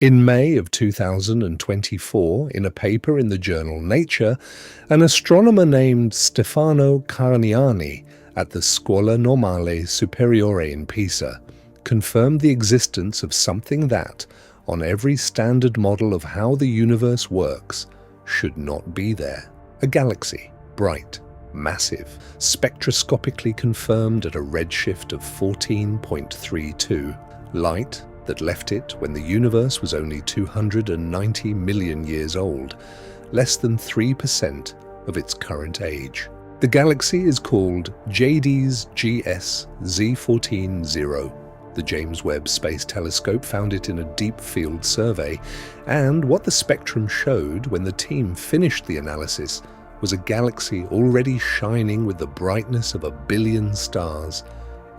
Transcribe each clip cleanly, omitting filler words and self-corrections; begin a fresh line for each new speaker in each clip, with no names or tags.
In May of 2024, in a paper in the journal Nature, an astronomer named Stefano Carniani at the Scuola Normale Superiore in Pisa confirmed the existence of something that, on every standard model of how the universe works, should not be there. A galaxy, bright, massive, spectroscopically confirmed at a redshift of 14.32, light that left it when the universe was only 290 million years old, less than 3% of its current age. The galaxy is called JADES-GS-z14-0. The James Webb Space Telescope found it in a deep field survey, and what the spectrum showed when the team finished the analysis was a galaxy already shining with the brightness of 1 billion stars,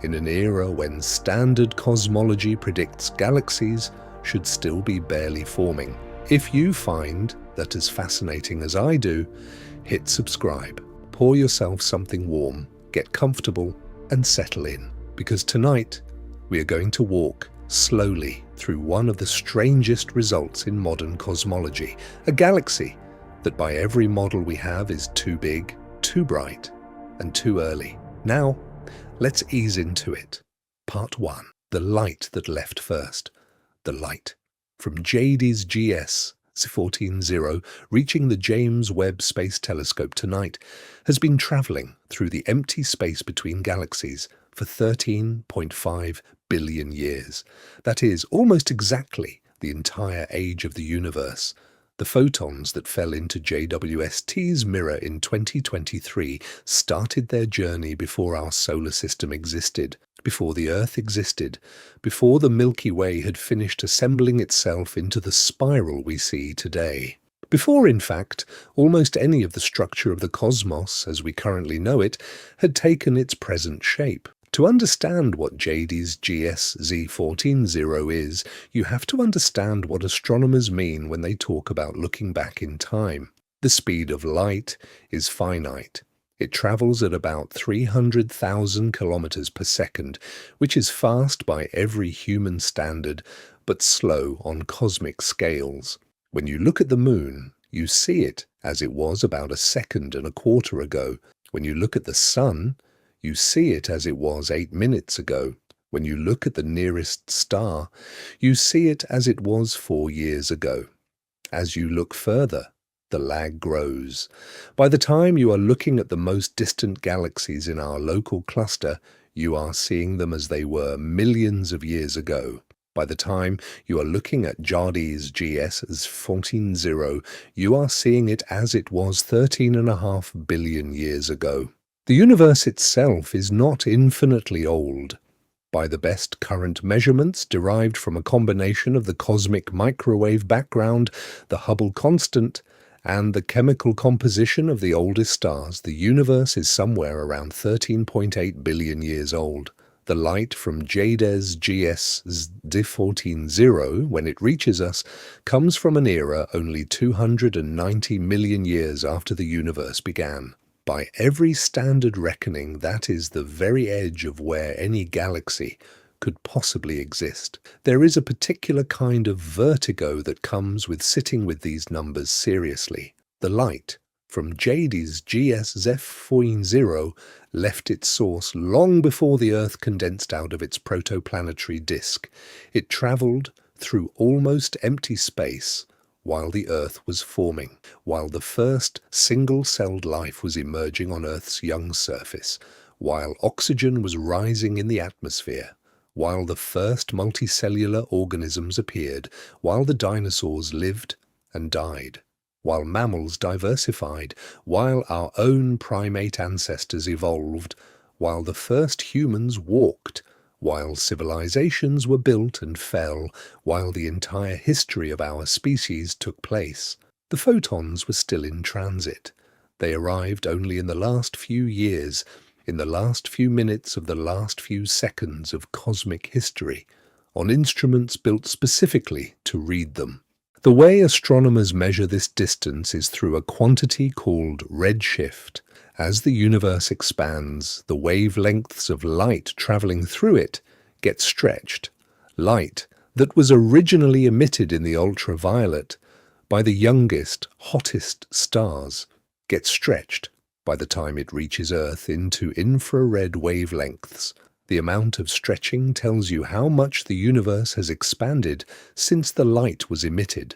in an era when standard cosmology predicts galaxies should still be barely forming. If you find that as fascinating as I do, hit subscribe, pour yourself something warm, get comfortable, and settle in, because tonight we are going to walk slowly through one of the strangest results in modern cosmology, a galaxy that by every model we have is too big, too bright, and too early. Now, let's ease into it. Part 1. The light that left first. The light from JADES-GS-z14-0 reaching the James Webb Space Telescope tonight has been traveling through the empty space between galaxies for 13.5 billion years. That is almost exactly the entire age of the universe. The photons that fell into JWST's mirror in 2023 started their journey before our solar system existed, before the Earth existed, before the Milky Way had finished assembling itself into the spiral we see today. Before, in fact, almost any of the structure of the cosmos, as we currently know it, had taken its present shape. To understand what JADES-GS-z14-0 is, you have to understand what astronomers mean when they talk about looking back in time. The speed of light is finite. It travels at about 300,000 kilometers per second, which is fast by every human standard, but slow on cosmic scales. When you look at the moon, you see it as it was about 1.25 seconds ago. When you look at the sun, you see it as it was 8 minutes ago. When you look at the nearest star, you see it as it was 4 years ago. As you look further, the lag grows. By the time you are looking at the most distant galaxies in our local cluster, you are seeing them as they were millions of years ago. By the time you are looking at JADES-GS-z14-0, you are seeing it as it was 13.5 billion years ago. The universe itself is not infinitely old. By the best current measurements derived from a combination of the cosmic microwave background, the Hubble constant, and the chemical composition of the oldest stars, the universe is somewhere around 13.8 billion years old. The light from JADES-GS-z14-0, when it reaches us, comes from an era only 290 million years after the universe began. By every standard reckoning, that is the very edge of where any galaxy could possibly exist. There is a particular kind of vertigo that comes with sitting with these numbers seriously. The light from JADES-GS-z14-0 left its source long before the Earth condensed out of its protoplanetary disk. It travelled through almost empty space while the Earth was forming, while the first single-celled life was emerging on Earth's young surface, while oxygen was rising in the atmosphere, while the first multicellular organisms appeared, while the dinosaurs lived and died, while mammals diversified, while our own primate ancestors evolved, while the first humans walked, while civilizations were built and fell, while the entire history of our species took place. The photons were still in transit. They arrived only in the last few years, in the last few minutes of the last few seconds of cosmic history, on instruments built specifically to read them. The way astronomers measure this distance is through a quantity called redshift. As the universe expands, the wavelengths of light traveling through it get stretched. Light that was originally emitted in the ultraviolet by the youngest, hottest stars gets stretched by the time it reaches Earth into infrared wavelengths. The amount of stretching tells you how much the universe has expanded since the light was emitted.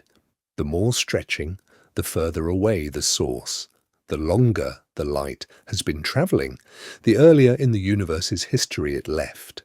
The more stretching, the further away the source. The longer the light has been travelling, the earlier in the universe's history it left.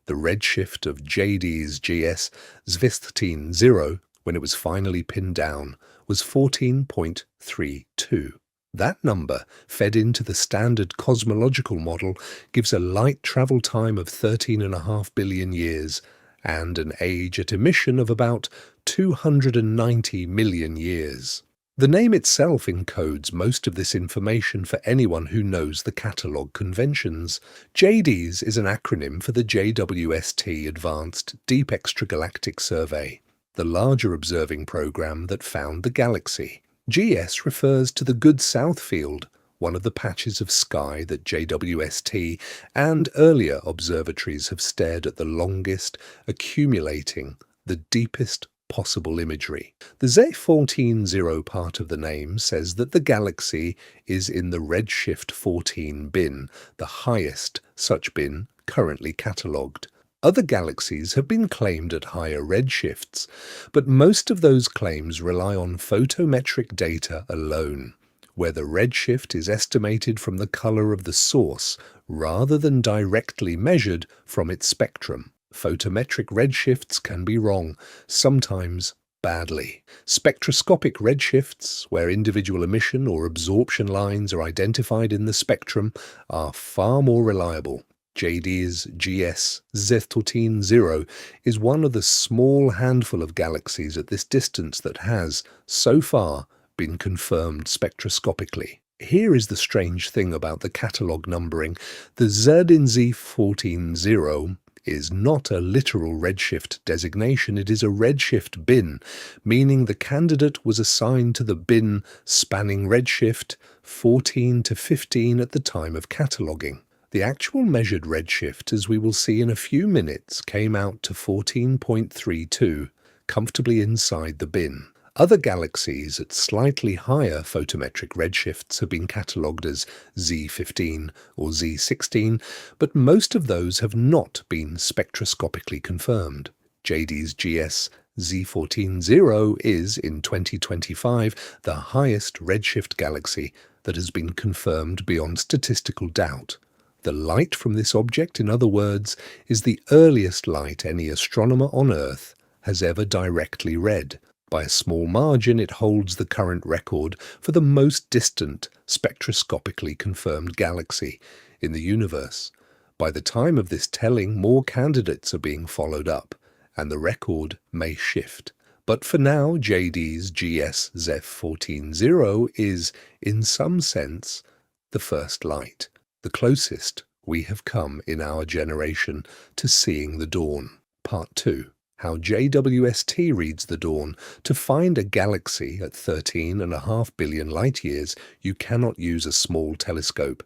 The redshift of JADES-GS-z14-0, when it was finally pinned down, was 14.32. That number, fed into the standard cosmological model, gives a light travel time of 13.5 billion years and an age at emission of about 290 million years. The name itself encodes most of this information for anyone who knows the catalogue conventions. JADES is an acronym for the JWST Advanced Deep Extragalactic Survey, the larger observing program that found the galaxy. GS refers to the Good South Field, one of the patches of sky that JWST and earlier observatories have stared at the longest, accumulating the deepest possible imagery. The Z14-0 part of the name says that the galaxy is in the redshift 14 bin, the highest such bin currently catalogued. Other galaxies have been claimed at higher redshifts, but most of those claims rely on photometric data alone, where the redshift is estimated from the colour of the source rather than directly measured from its spectrum. Photometric redshifts can be wrong, sometimes badly. Spectroscopic redshifts, where individual emission or absorption lines are identified in the spectrum, are far more reliable. JADES-GS-z14-0 is one of the small handful of galaxies at this distance that has, so far, been confirmed spectroscopically. Here is the strange thing about the catalogue numbering. The Z in Z14-0 is not a literal redshift designation, it is a redshift bin, meaning the candidate was assigned to the bin spanning redshift 14 to 15 at the time of cataloguing. The actual measured redshift, as we will see in a few minutes, came out to 14.32, comfortably inside the bin. Other galaxies at slightly higher photometric redshifts have been catalogued as Z15 or Z16, but most of those have not been spectroscopically confirmed. JADES-GS Z14-0 is, in 2025, the highest redshift galaxy that has been confirmed beyond statistical doubt. The light from this object, in other words, is the earliest light any astronomer on Earth has ever directly read. By a small margin, it holds the current record for the most distant spectroscopically confirmed galaxy in the universe. By the time of this telling, more candidates are being followed up, and the record may shift. But for now, JADES-GS-z14-0 is, in some sense, the first light, the closest we have come in our generation to seeing the dawn. Part 2. How JWST reads the dawn. To find a galaxy at 13.5 billion light-years, you cannot use a small telescope.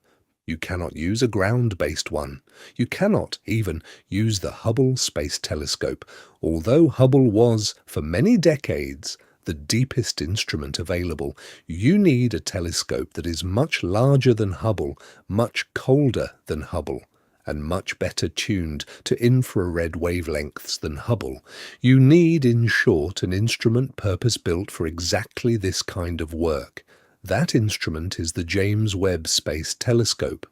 You cannot use a ground-based one. You cannot even use the Hubble Space Telescope, although Hubble was, for many decades, the deepest instrument available. You need a telescope that is much larger than Hubble, much colder than Hubble, and much better tuned to infrared wavelengths than Hubble. You need, in short, an instrument purpose-built for exactly this kind of work. That instrument is the James Webb Space Telescope.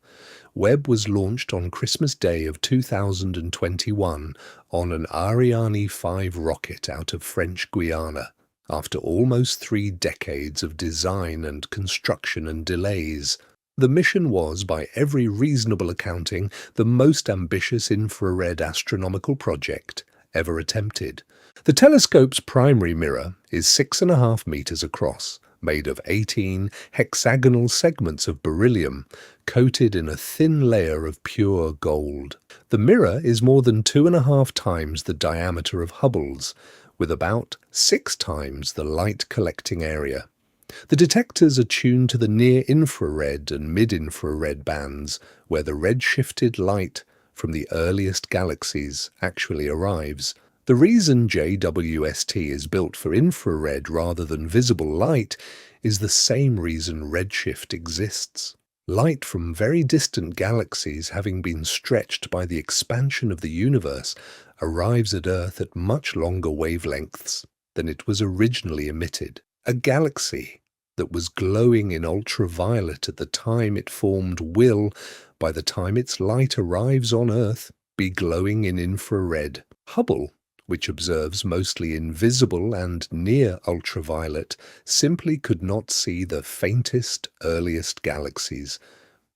Webb was launched on Christmas Day of 2021 on an Ariane 5 rocket out of French Guiana, after almost 3 decades of design and construction and delays. The mission was, by every reasonable accounting, the most ambitious infrared astronomical project ever attempted. The telescope's primary mirror is 6.5 meters across, made of 18 hexagonal segments of beryllium, coated in a thin layer of pure gold. The mirror is more than 2.5 times the diameter of Hubble's, with about 6 times the light collecting area. The detectors are tuned to the near-infrared and mid-infrared bands, where the red-shifted light from the earliest galaxies actually arrives. The reason JWST is built for infrared rather than visible light is the same reason redshift exists. Light from very distant galaxies, having been stretched by the expansion of the universe, arrives at Earth at much longer wavelengths than it was originally emitted. A galaxy that was glowing in ultraviolet at the time it formed will, by the time its light arrives on Earth, be glowing in infrared. Hubble, which observes mostly in visible and near ultraviolet, simply could not see the faintest, earliest galaxies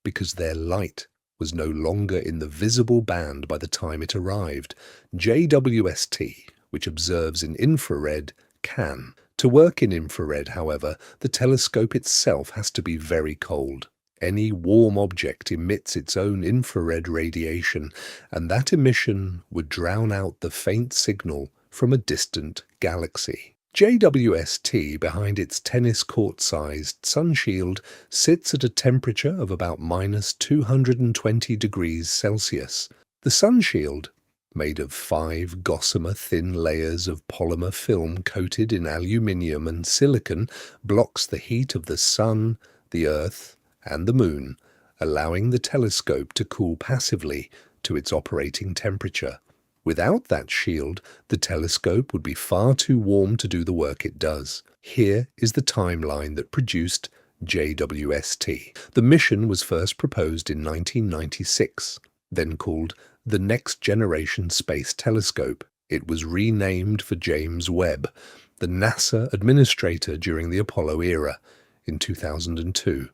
because their light was no longer in the visible band by the time it arrived. JWST, which observes in infrared, can. To work in infrared, however, the telescope itself has to be very cold. Any warm object emits its own infrared radiation, and that emission would drown out the faint signal from a distant galaxy. JWST, behind its tennis court-sized sunshield, sits at a temperature of about -220 degrees Celsius. The sunshield, made of 5 gossamer thin layers of polymer film coated in aluminium and silicon, blocks the heat of the sun, the Earth, and the Moon, allowing the telescope to cool passively to its operating temperature. Without that shield, the telescope would be far too warm to do the work it does. Here is the timeline that produced JWST. The mission was first proposed in 1996, then called the Next Generation Space Telescope. It was renamed for James Webb, the NASA administrator during the Apollo era, in 2002.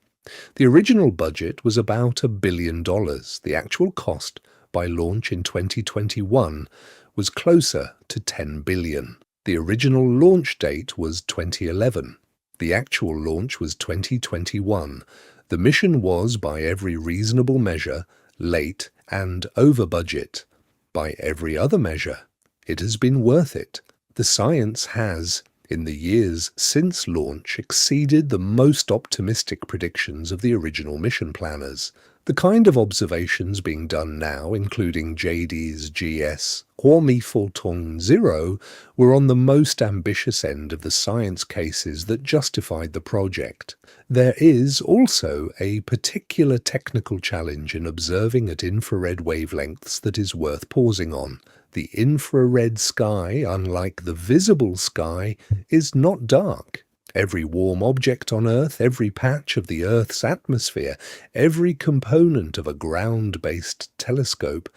The original budget was about $1 billion. The actual cost by launch in 2021 was closer to $10 billion. The original launch date was 2011. The actual launch was 2021. The mission was, by every reasonable measure, late and over budget. By every other measure, it has been worth it. The science has, in the years since launch, exceeded the most optimistic predictions of the original mission planners. The kind of observations being done now, including JADES-GS-z14-0, were on the most ambitious end of the science cases that justified the project. There is also a particular technical challenge in observing at infrared wavelengths that is worth pausing on. The infrared sky, unlike the visible sky, is not dark. Every warm object on Earth, every patch of the Earth's atmosphere, every component of a ground-based telescope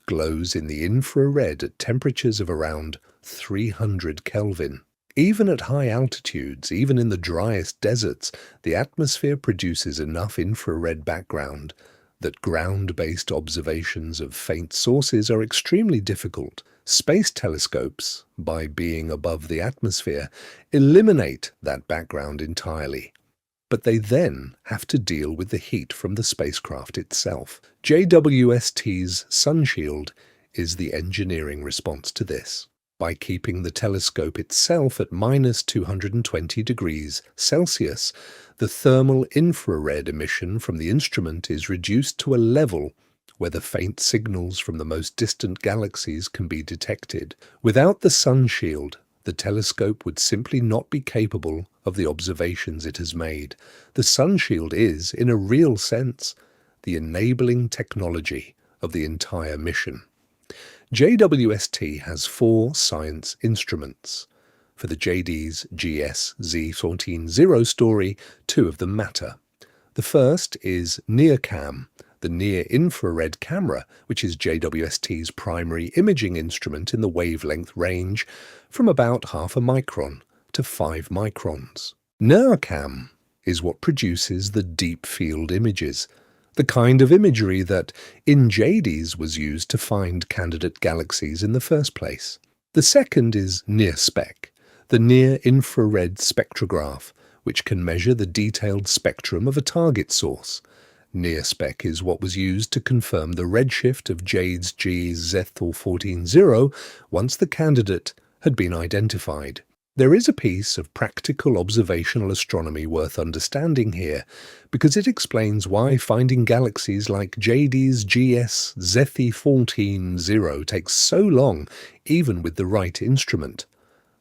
glows in the infrared at temperatures of around 300 Kelvin. Even at high altitudes, even in the driest deserts, the atmosphere produces enough infrared background that ground-based observations of faint sources are extremely difficult. Space telescopes, by being above the atmosphere, eliminate that background entirely. But they then have to deal with the heat from the spacecraft itself. JWST's sunshield is the engineering response to this. By keeping the telescope itself at -220 degrees Celsius, the thermal infrared emission from the instrument is reduced to a level where the faint signals from the most distant galaxies can be detected. Without the sunshield, the telescope would simply not be capable of the observations it has made. The sunshield is, in a real sense, the enabling technology of the entire mission. JWST has 4 science instruments. For the JADES-GS-z14-0 story, 2 of them matter. The first is NIRCam, the near-infrared camera, which is JWST's primary imaging instrument in the wavelength range from about 0.5 micron to 5 microns. NIRCam is what produces the deep-field images, the kind of imagery that, in JADES, was used to find candidate galaxies in the first place. The second is NIRSpec, the near-infrared spectrograph, which can measure the detailed spectrum of a target source. NIRSpec is what was used to confirm the redshift of JADES-GS-z14-0 once the candidate had been identified. There is a piece of practical observational astronomy worth understanding here, because it explains why finding galaxies like JADES-GS-z14-0 takes so long, even with the right instrument.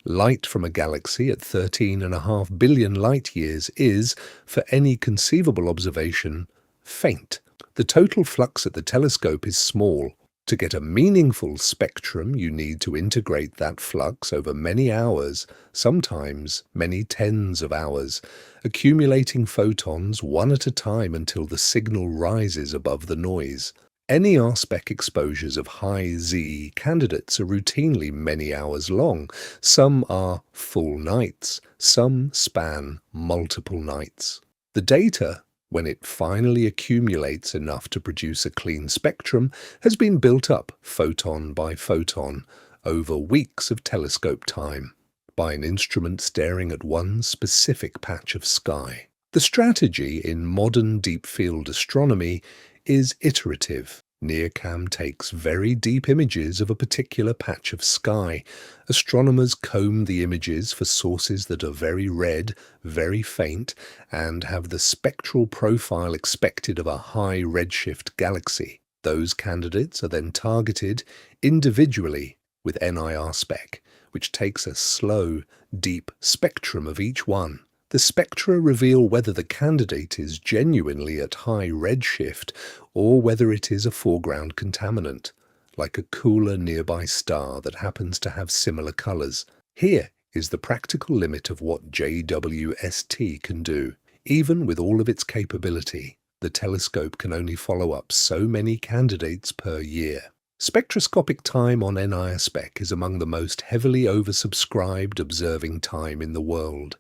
Light from a galaxy at 13.5 billion light-years is, for any conceivable observation, faint. The total flux at the telescope is small. To get a meaningful spectrum, you need to integrate that flux over many hours, sometimes many tens of hours, accumulating photons one at a time until the signal rises above the noise. NER-spec exposures of high Z candidates are routinely many hours long. Some are full nights, some span multiple nights. The data, when it finally accumulates enough to produce a clean spectrum, has been built up photon by photon over weeks of telescope time by an instrument staring at one specific patch of sky. The strategy in modern deep-field astronomy is iterative. NIRCam takes very deep images of a particular patch of sky. Astronomers comb the images for sources that are very red, very faint, and have the spectral profile expected of a high redshift galaxy. Those candidates are then targeted individually with NIR-spec, which takes a slow, deep spectrum of each one. The spectra reveal whether the candidate is genuinely at high redshift or whether it is a foreground contaminant, like a cooler nearby star that happens to have similar colors. Here is the practical limit of what JWST can do. Even with all of its capability, the telescope can only follow up so many candidates per year. Spectroscopic time on NIR-spec is among the most heavily oversubscribed observing time in the world.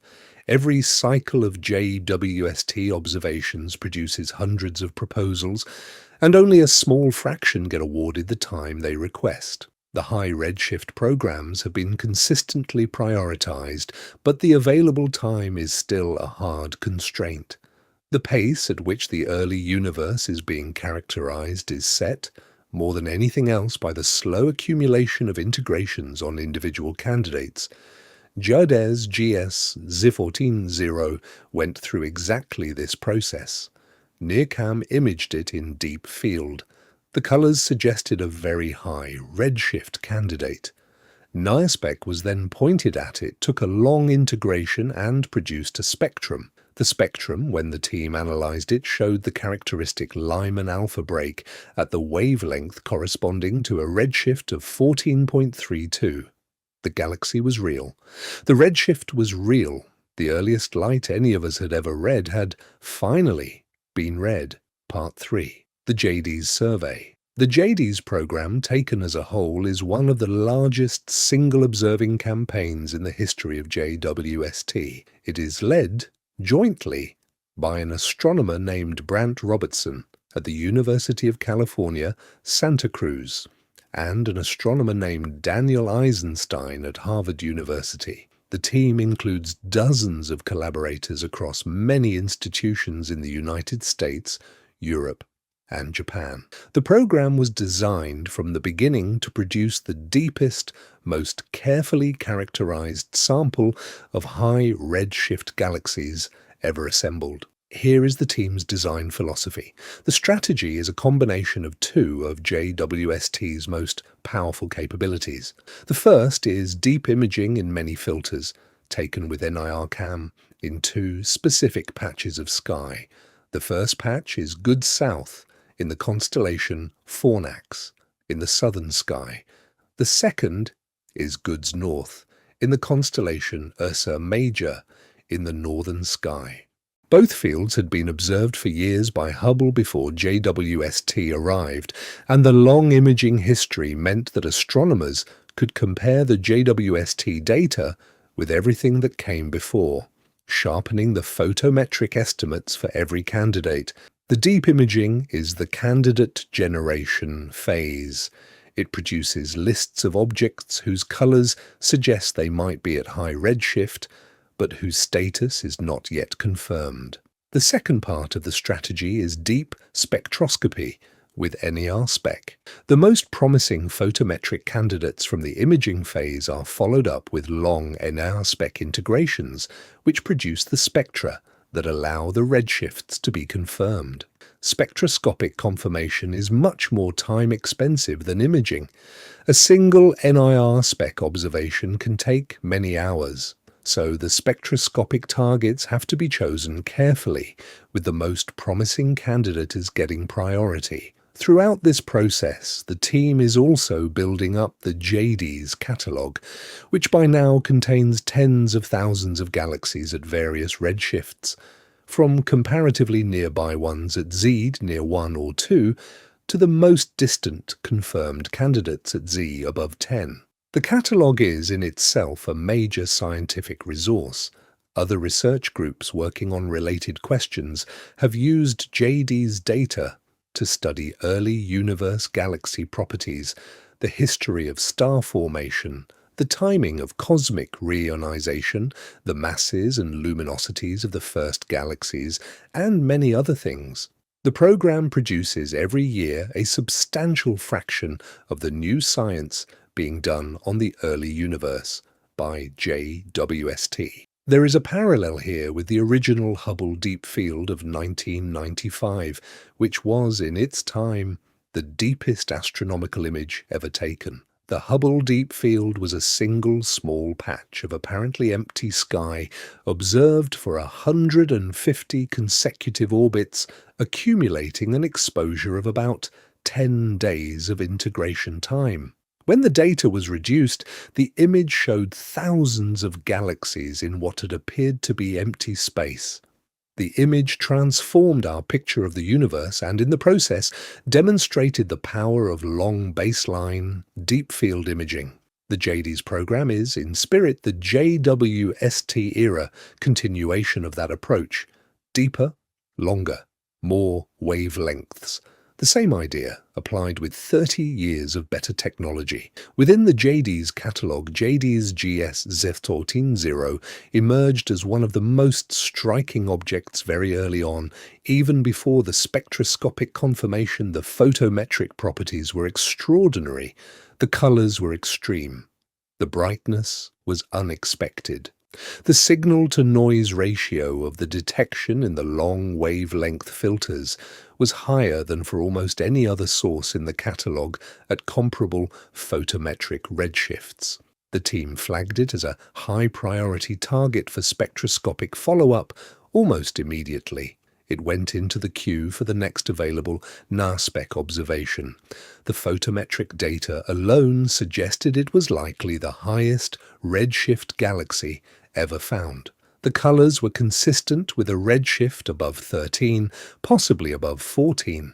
Every cycle of JWST observations produces hundreds of proposals, and only a small fraction get awarded the time they request. The high redshift programs have been consistently prioritized, but the available time is still a hard constraint. The pace at which the early universe is being characterized is set, more than anything else, by the slow accumulation of integrations on individual candidates. JADES-GS-z14-0 went through exactly this process. NIRCam imaged it in deep field. The colors suggested a very high redshift candidate. NIR-spec was then pointed at it, took a long integration, and produced a spectrum. The spectrum, when the team analyzed it, showed the characteristic Lyman alpha break at the wavelength corresponding to a redshift of 14.32. The galaxy was real. The redshift was real. The earliest light any of us had ever read had finally been read. Part 3. The JADES survey. The JADES program, taken as a whole, is one of the largest single observing campaigns in the history of JWST. It is led jointly by an astronomer named Brant Robertson at the University of California, Santa Cruz, and an astronomer named Daniel Eisenstein at Harvard University. The team includes dozens of collaborators across many institutions in the United States, Europe, and Japan. The program was designed from the beginning to produce the deepest, most carefully characterized sample of high redshift galaxies ever assembled. Here is the team's design philosophy. The strategy is a combination of two of JWST's most powerful capabilities. The first is deep imaging in many filters, taken with NIRCam in two specific patches of sky. The first patch is good south in the constellation Fornax in the southern sky. The second is good north in the constellation Ursa Major in the northern sky. Both fields had been observed for years by Hubble before JWST arrived, and the long imaging history meant that astronomers could compare the JWST data with everything that came before, sharpening the photometric estimates for every candidate. The deep imaging is the candidate generation phase. It produces lists of objects whose colors suggest they might be at high redshift, but whose status is not yet confirmed. The second part of the strategy is deep spectroscopy, with NER spec. The most promising photometric candidates from the imaging phase are followed up with long NER spec integrations, which produce the spectra that allow the redshifts to be confirmed. Spectroscopic confirmation is much more time-expensive than imaging. A single NIR spec observation can take many hours, so the spectroscopic targets have to be chosen carefully, with the most promising candidate as getting priority. Throughout this process, the team is also building up the JADES catalogue, which by now contains tens of thousands of galaxies at various redshifts, from comparatively nearby ones at Z near 1 or 2 to the most distant confirmed candidates at Z above 10. The catalogue is in itself a major scientific resource. Other research groups working on related questions have used JADES data to study early universe galaxy properties, the history of star formation, the timing of cosmic reionization, the masses and luminosities of the first galaxies, and many other things. The program produces every year a substantial fraction of the new science being done on the early universe by JWST. There is a parallel here with the original Hubble Deep Field of 1995, which was, in its time, the deepest astronomical image ever taken. The Hubble Deep Field was a single small patch of apparently empty sky observed for 150 consecutive orbits, accumulating an exposure of about 10 days of integration time. When the data was reduced, the image showed thousands of galaxies in what had appeared to be empty space. The image transformed our picture of the universe and, in the process, demonstrated the power of long baseline, deep field imaging. The JADES program is, in spirit, the JWST era continuation of that approach. Deeper, longer, more wavelengths. The same idea, applied with 30 years of better technology. Within the JADES catalogue, JADES-GS-z14-0 emerged as one of the most striking objects very early on. Even before the spectroscopic confirmation, the photometric properties were extraordinary. The colours were extreme. The brightness was unexpected. The signal-to-noise ratio of the detection in the long wavelength filters was higher than for almost any other source in the catalogue at comparable photometric redshifts. The team flagged it as a high-priority target for spectroscopic follow-up almost immediately. It went into the queue for the next available NARSPEC observation. The photometric data alone suggested it was likely the highest redshift galaxy ever found. The colours were consistent with a redshift above 13, possibly above 14.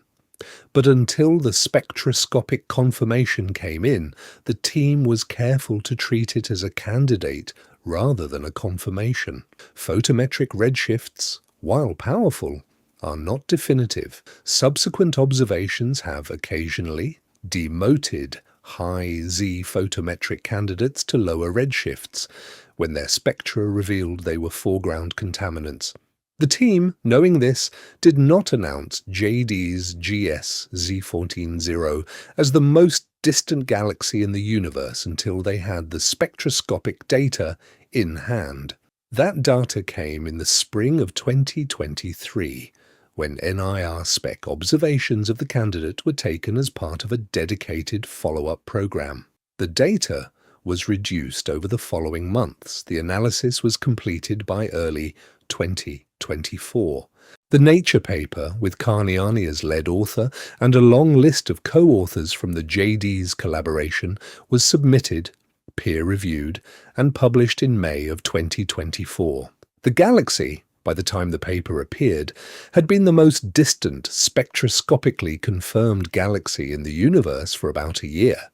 But until the spectroscopic confirmation came in, the team was careful to treat it as a candidate rather than a confirmation. Photometric redshifts, while powerful, are not definitive. Subsequent observations have occasionally demoted high Z photometric candidates to lower redshifts, when their spectra revealed they were foreground contaminants. The team, knowing this, did not announce JADES-GS-z14-0 as the most distant galaxy in the universe until they had the spectroscopic data in hand. That data came in the spring of 2023, when NIR spec observations of the candidate were taken as part of a dedicated follow-up program. The data was reduced over the following months. The analysis was completed by early 2024. The Nature paper, with Carniani as lead author and a long list of co-authors from the JADES collaboration, was submitted, peer-reviewed, and published in May of 2024. The galaxy, by the time the paper appeared, had been the most distant spectroscopically confirmed galaxy in the universe for about a year.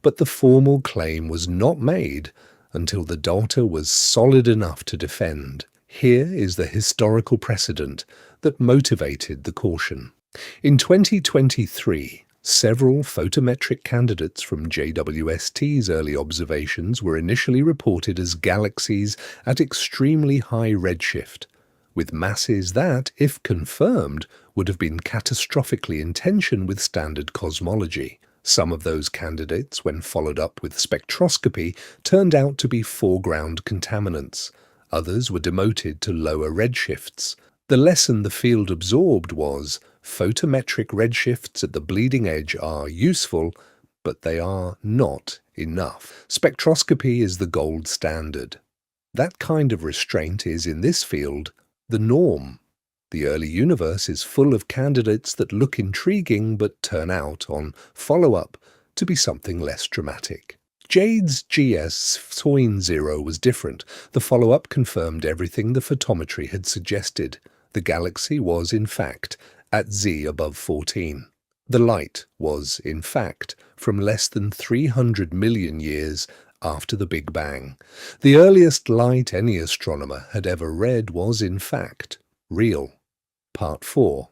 But the formal claim was not made until the data was solid enough to defend. Here is the historical precedent that motivated the caution. In 2023, several photometric candidates from JWST's early observations were initially reported as galaxies at extremely high redshift, with masses that, if confirmed, would have been catastrophically in tension with standard cosmology. Some of those candidates, when followed up with spectroscopy, turned out to be foreground contaminants. Others were demoted to lower redshifts. The lesson the field absorbed was, photometric redshifts at the bleeding edge are useful, but they are not enough. Spectroscopy is the gold standard. That kind of restraint is, in this field, the norm. The early universe is full of candidates that look intriguing but turn out, on follow-up, to be something less dramatic. JADES-GS-z14-0 was different. The follow-up confirmed everything the photometry had suggested. The galaxy was, in fact, at Z above 14. The light was, in fact, from less than 300 million years after the Big Bang. The earliest light any astronomer had ever read was, in fact, real. Part 4.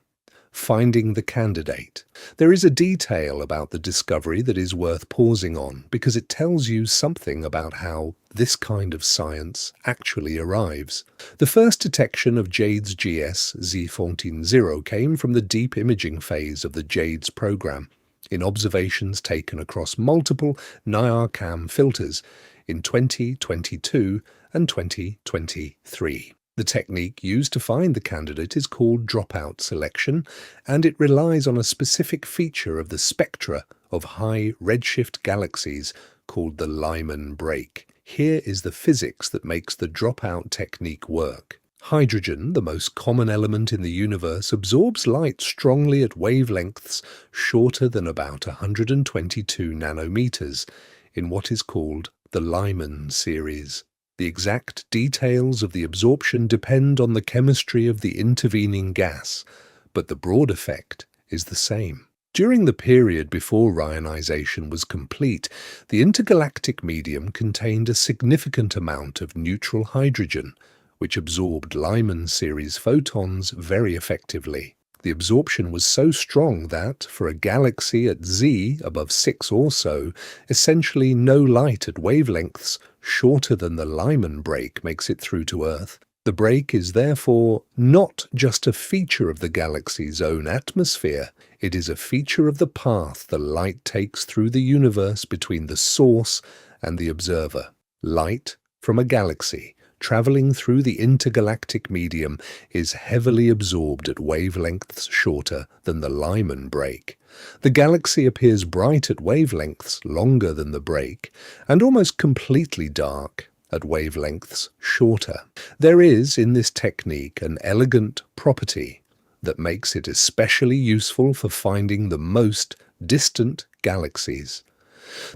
Finding the candidate. There is a detail about the discovery that is worth pausing on because it tells you something about how this kind of science actually arrives. The first detection of JADES-GS-z14-0 came from the deep imaging phase of the JADES program, in observations taken across multiple NIRCam filters in 2022 and 2023. The technique used to find the candidate is called dropout selection, and it relies on a specific feature of the spectra of high redshift galaxies called the Lyman break. Here is the physics that makes the dropout technique work. Hydrogen, the most common element in the universe, absorbs light strongly at wavelengths shorter than about 122 nanometers in what is called the Lyman series. The exact details of the absorption depend on the chemistry of the intervening gas, but the broad effect is the same. During the period before ionization was complete, the intergalactic medium contained a significant amount of neutral hydrogen, which absorbed Lyman series photons very effectively. The absorption was so strong that, for a galaxy at Z above 6 or so, essentially no light at wavelengths shorter than the Lyman break makes it through to Earth. The break is therefore not just a feature of the galaxy's own atmosphere, it is a feature of the path the light takes through the universe between the source and the observer. Light from a galaxy traveling through the intergalactic medium is heavily absorbed at wavelengths shorter than the Lyman break. The galaxy appears bright at wavelengths longer than the break, and almost completely dark at wavelengths shorter. There is, in this technique, an elegant property that makes it especially useful for finding the most distant galaxies.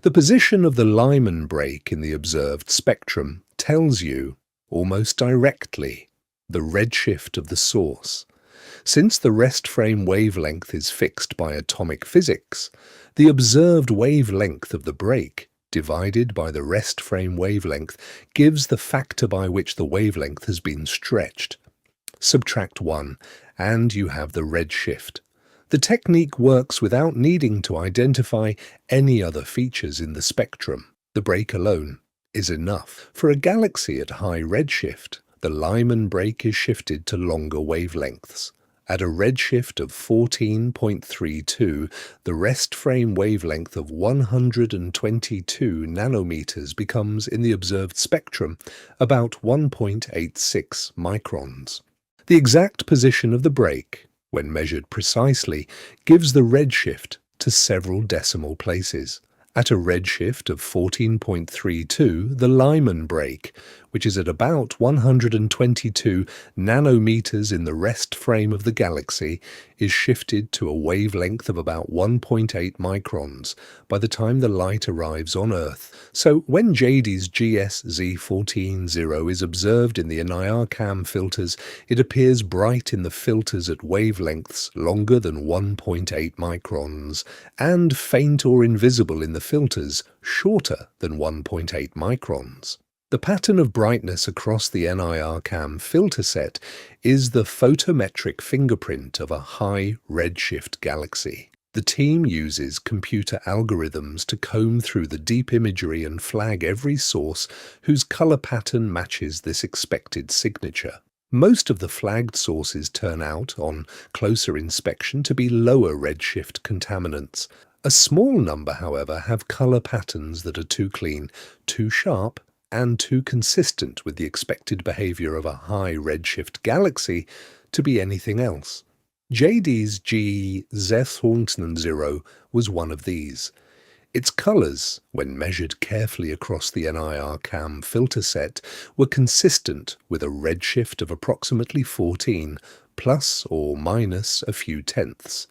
The position of the Lyman break in the observed spectrum tells you, almost directly, the redshift of the source. Since the rest frame wavelength is fixed by atomic physics, the observed wavelength of the break divided by the rest frame wavelength gives the factor by which the wavelength has been stretched. Subtract 1 and you have the redshift. The technique works without needing to identify any other features in the spectrum. The break alone is enough. For a galaxy at high redshift, the Lyman break is shifted to longer wavelengths. At a redshift of 14.32, the rest frame wavelength of 122 nanometers becomes, in the observed spectrum, about 1.86 microns. The exact position of the break, when measured precisely, gives the redshift to several decimal places. At a redshift of 14.32, the Lyman break, which is at about 122 nanometers in the rest frame of the galaxy, is shifted to a wavelength of about 1.8 microns by the time the light arrives on Earth. So when JADES-GS-z14-0 is observed in the NIRCam filters, it appears bright in the filters at wavelengths longer than 1.8 microns, and faint or invisible in the filters shorter than 1.8 microns. The pattern of brightness across the NIRCam filter set is the photometric fingerprint of a high redshift galaxy. The team uses computer algorithms to comb through the deep imagery and flag every source whose color pattern matches this expected signature. Most of the flagged sources turn out, on closer inspection, to be lower redshift contaminants. A small number, however, have colour patterns that are too clean, too sharp, and too consistent with the expected behaviour of a high redshift galaxy to be anything else. JADES-GS-z14-0 was one of these. Its colours, when measured carefully across the NIRCam filter set, were consistent with a redshift of approximately 14, plus or minus a few tenths.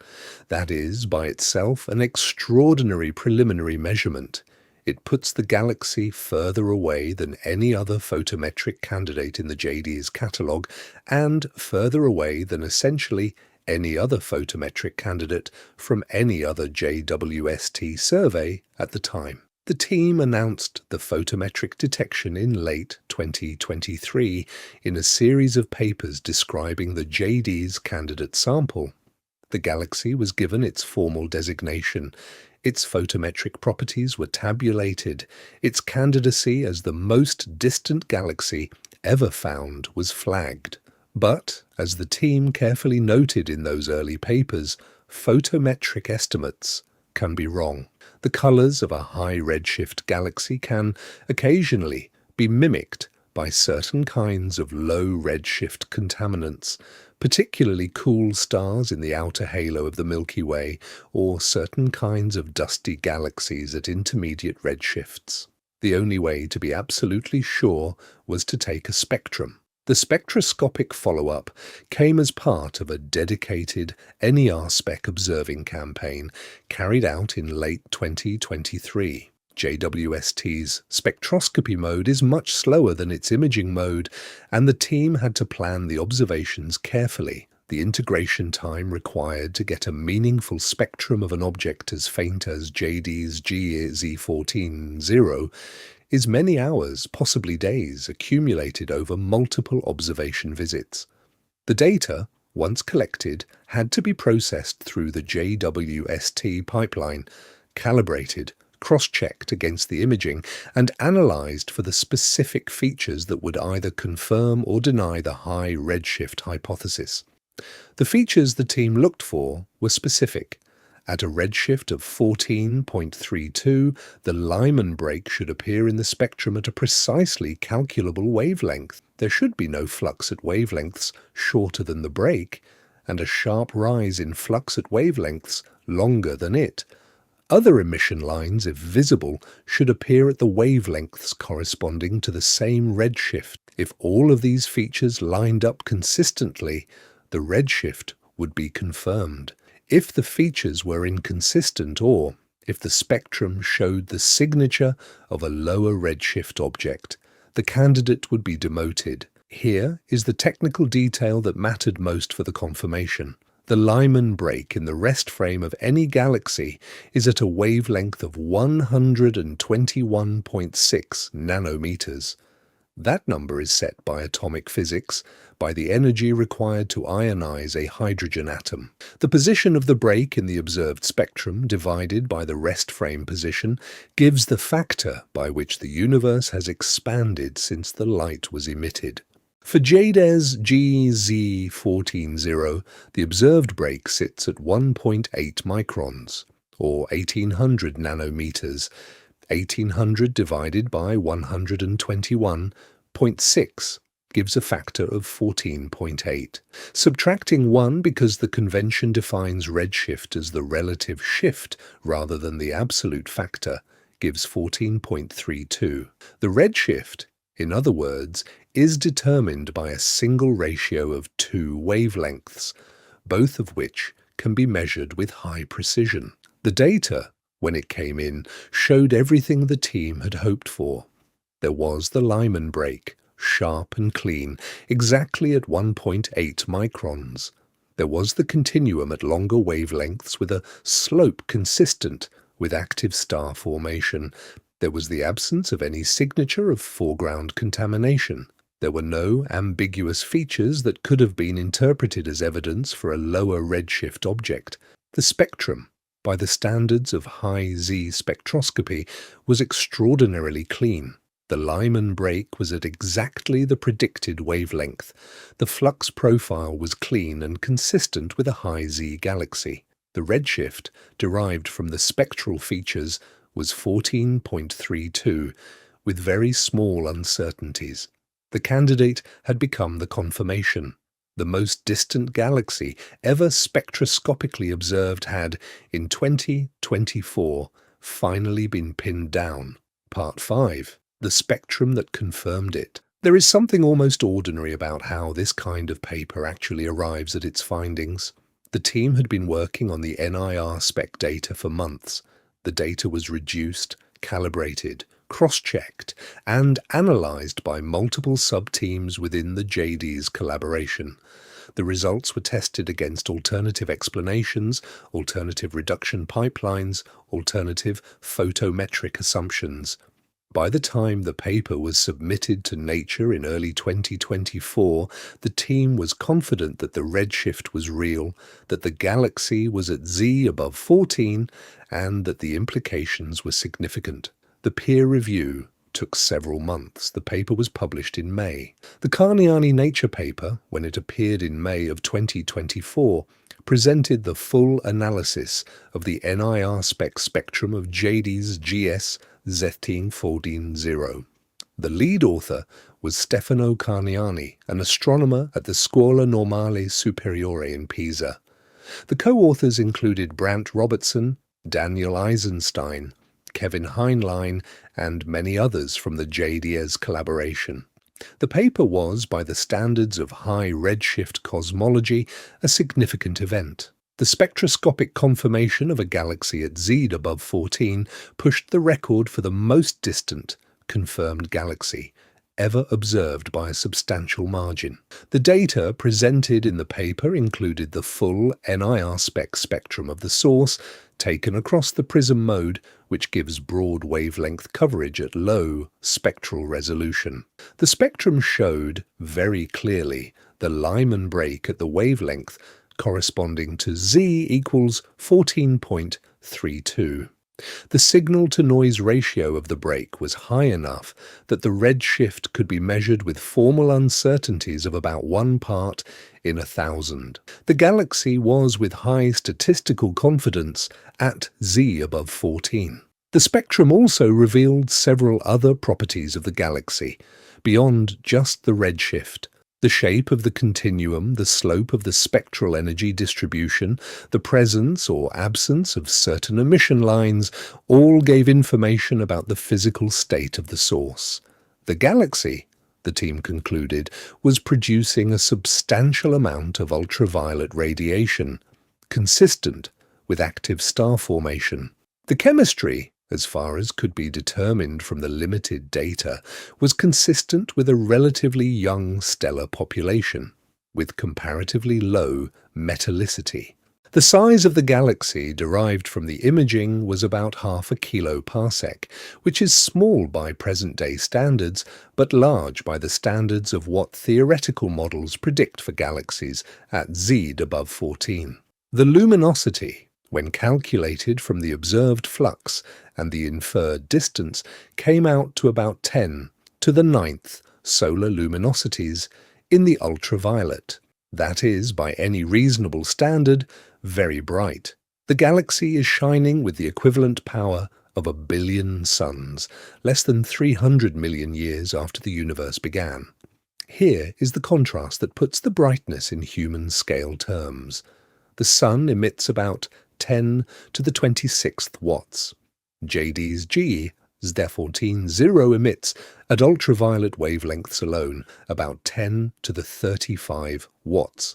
That is, by itself, an extraordinary preliminary measurement. It puts the galaxy further away than any other photometric candidate in the JADES catalogue, and further away than essentially any other photometric candidate from any other JWST survey at the time. The team announced the photometric detection in late 2023 in a series of papers describing the JADES candidate sample. The galaxy was given its formal designation. Its photometric properties were tabulated. Its candidacy as the most distant galaxy ever found was flagged. But, as the team carefully noted in those early papers, photometric estimates can be wrong. The colours of a high redshift galaxy can occasionally be mimicked by certain kinds of low redshift contaminants, particularly cool stars in the outer halo of the Milky Way, or certain kinds of dusty galaxies at intermediate redshifts. The only way to be absolutely sure was to take a spectrum. The spectroscopic follow-up came as part of a dedicated NER-spec observing campaign carried out in late 2023. JWST's spectroscopy mode is much slower than its imaging mode, and the team had to plan the observations carefully. The integration time required to get a meaningful spectrum of an object as faint as JADES-GS-z14-0 is many hours, possibly days, accumulated over multiple observation visits. The data, once collected, had to be processed through the JWST pipeline, calibrated, cross-checked against the imaging, and analysed for the specific features that would either confirm or deny the high redshift hypothesis. The features the team looked for were specific. At a redshift of 14.32, the Lyman break should appear in the spectrum at a precisely calculable wavelength. There should be no flux at wavelengths shorter than the break, and a sharp rise in flux at wavelengths longer than it. Other emission lines, if visible, should appear at the wavelengths corresponding to the same redshift. If all of these features lined up consistently, the redshift would be confirmed. If the features were inconsistent, or if the spectrum showed the signature of a lower redshift object, the candidate would be demoted. Here is the technical detail that mattered most for the confirmation. The Lyman break in the rest frame of any galaxy is at a wavelength of 121.6 nanometers. That number is set by atomic physics, by the energy required to ionize a hydrogen atom. The position of the break in the observed spectrum, divided by the rest frame position, gives the factor by which the universe has expanded since the light was emitted. For JADES-GS-z14-0, the observed break sits at 1.8 microns, or 1800 nanometers. 1800 divided by 121.6 gives a factor of 14.8. Subtracting 1 because the convention defines redshift as the relative shift rather than the absolute factor gives 14.32. The redshift, in other words, is determined by a single ratio of two wavelengths, both of which can be measured with high precision. The data, when it came in, showed everything the team had hoped for. There was the Lyman break, sharp and clean, exactly at 1.8 microns. There was the continuum at longer wavelengths with a slope consistent with active star formation. There was the absence of any signature of foreground contamination. There were no ambiguous features that could have been interpreted as evidence for a lower redshift object. The spectrum, by the standards of high-Z spectroscopy, was extraordinarily clean. The Lyman break was at exactly the predicted wavelength. The flux profile was clean and consistent with a high Z galaxy. The redshift, derived from the spectral features, was 14.32, with very small uncertainties. The candidate had become the confirmation. The most distant galaxy ever spectroscopically observed had, in 2024, finally been pinned down. Part 5. The spectrum that confirmed it. There is something almost ordinary about how this kind of paper actually arrives at its findings. The team had been working on the NIR spec data for months. The data was reduced, calibrated, cross-checked, and analyzed by multiple sub-teams within the JADES collaboration. The results were tested against alternative explanations, alternative reduction pipelines, alternative photometric assumptions. By the time the paper was submitted to Nature in early 2024, the team was confident that the redshift was real, that the galaxy was at Z above 14, and that the implications were significant. The peer review took several months. The paper was published in May. The Carniani Nature paper, when it appeared in May of 2024, presented the full analysis of the NIR spectrum of JADES-GS-z14-0. The lead author was Stefano Carniani, an astronomer at the Scuola Normale Superiore in Pisa. The co-authors included Brant Robertson, Daniel Eisenstein, Kevin Heinlein, and many others from the JADES collaboration. The paper was, by the standards of high redshift cosmology, a significant event. The spectroscopic confirmation of a galaxy at Z above 14 pushed the record for the most distant confirmed galaxy ever observed by a substantial margin. The data presented in the paper included the full NIR spectrum of the source, taken across the prism mode, which gives broad wavelength coverage at low spectral resolution. The spectrum showed, very clearly, the Lyman break at the wavelength corresponding to Z equals 14.32. The signal-to-noise ratio of the break was high enough that the redshift could be measured with formal uncertainties of about 1 part in 1,000. The galaxy was with high statistical confidence at Z above 14. The spectrum also revealed several other properties of the galaxy, beyond just the redshift. The shape of the continuum, the slope of the spectral energy distribution, the presence or absence of certain emission lines all gave information about the physical state of the source. The galaxy, the team concluded, was producing a substantial amount of ultraviolet radiation, consistent with active star formation. The chemistry, as far as could be determined from the limited data, was consistent with a relatively young stellar population, with comparatively low metallicity. The size of the galaxy derived from the imaging was about 0.5 kiloparsec, which is small by present-day standards, but large by the standards of what theoretical models predict for galaxies at Z above 14. The luminosity, when calculated from the observed flux and the inferred distance, came out to about 10 to the 9th solar luminosities in the ultraviolet. That is, by any reasonable standard, very bright. The galaxy is shining with the equivalent power of 1 billion suns, less than 300 million years after the universe began. Here is the contrast that puts the brightness in human scale terms. The Sun emits about 10 to the 26th watts. JADES-GS-z14-0 emits, at ultraviolet wavelengths alone, about 10 to the 35 watts.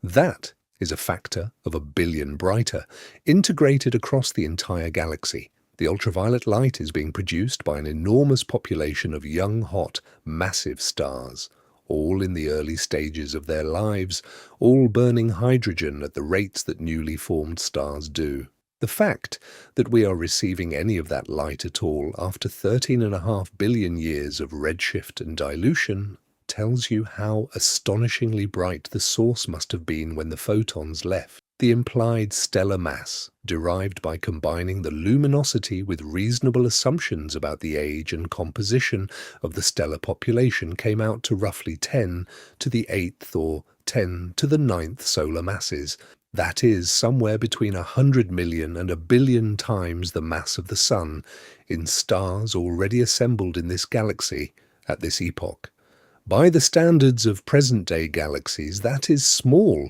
That is a factor of 1 billion brighter, integrated across the entire galaxy. The ultraviolet light is being produced by an enormous population of young, hot, massive stars, all in the early stages of their lives, all burning hydrogen at the rates that newly formed stars do. The fact that we are receiving any of that light at all after 13.5 billion years of redshift and dilution tells you how astonishingly bright the source must have been when the photons left. the implied stellar mass, derived by combining the luminosity with reasonable assumptions about the age and composition of the stellar population, came out to roughly 10 to the 8th or 10 to the 9th solar masses. That is, somewhere between 100 million and 1 billion times the mass of the Sun in stars already assembled in this galaxy at this epoch. By the standards of present-day galaxies, that is small.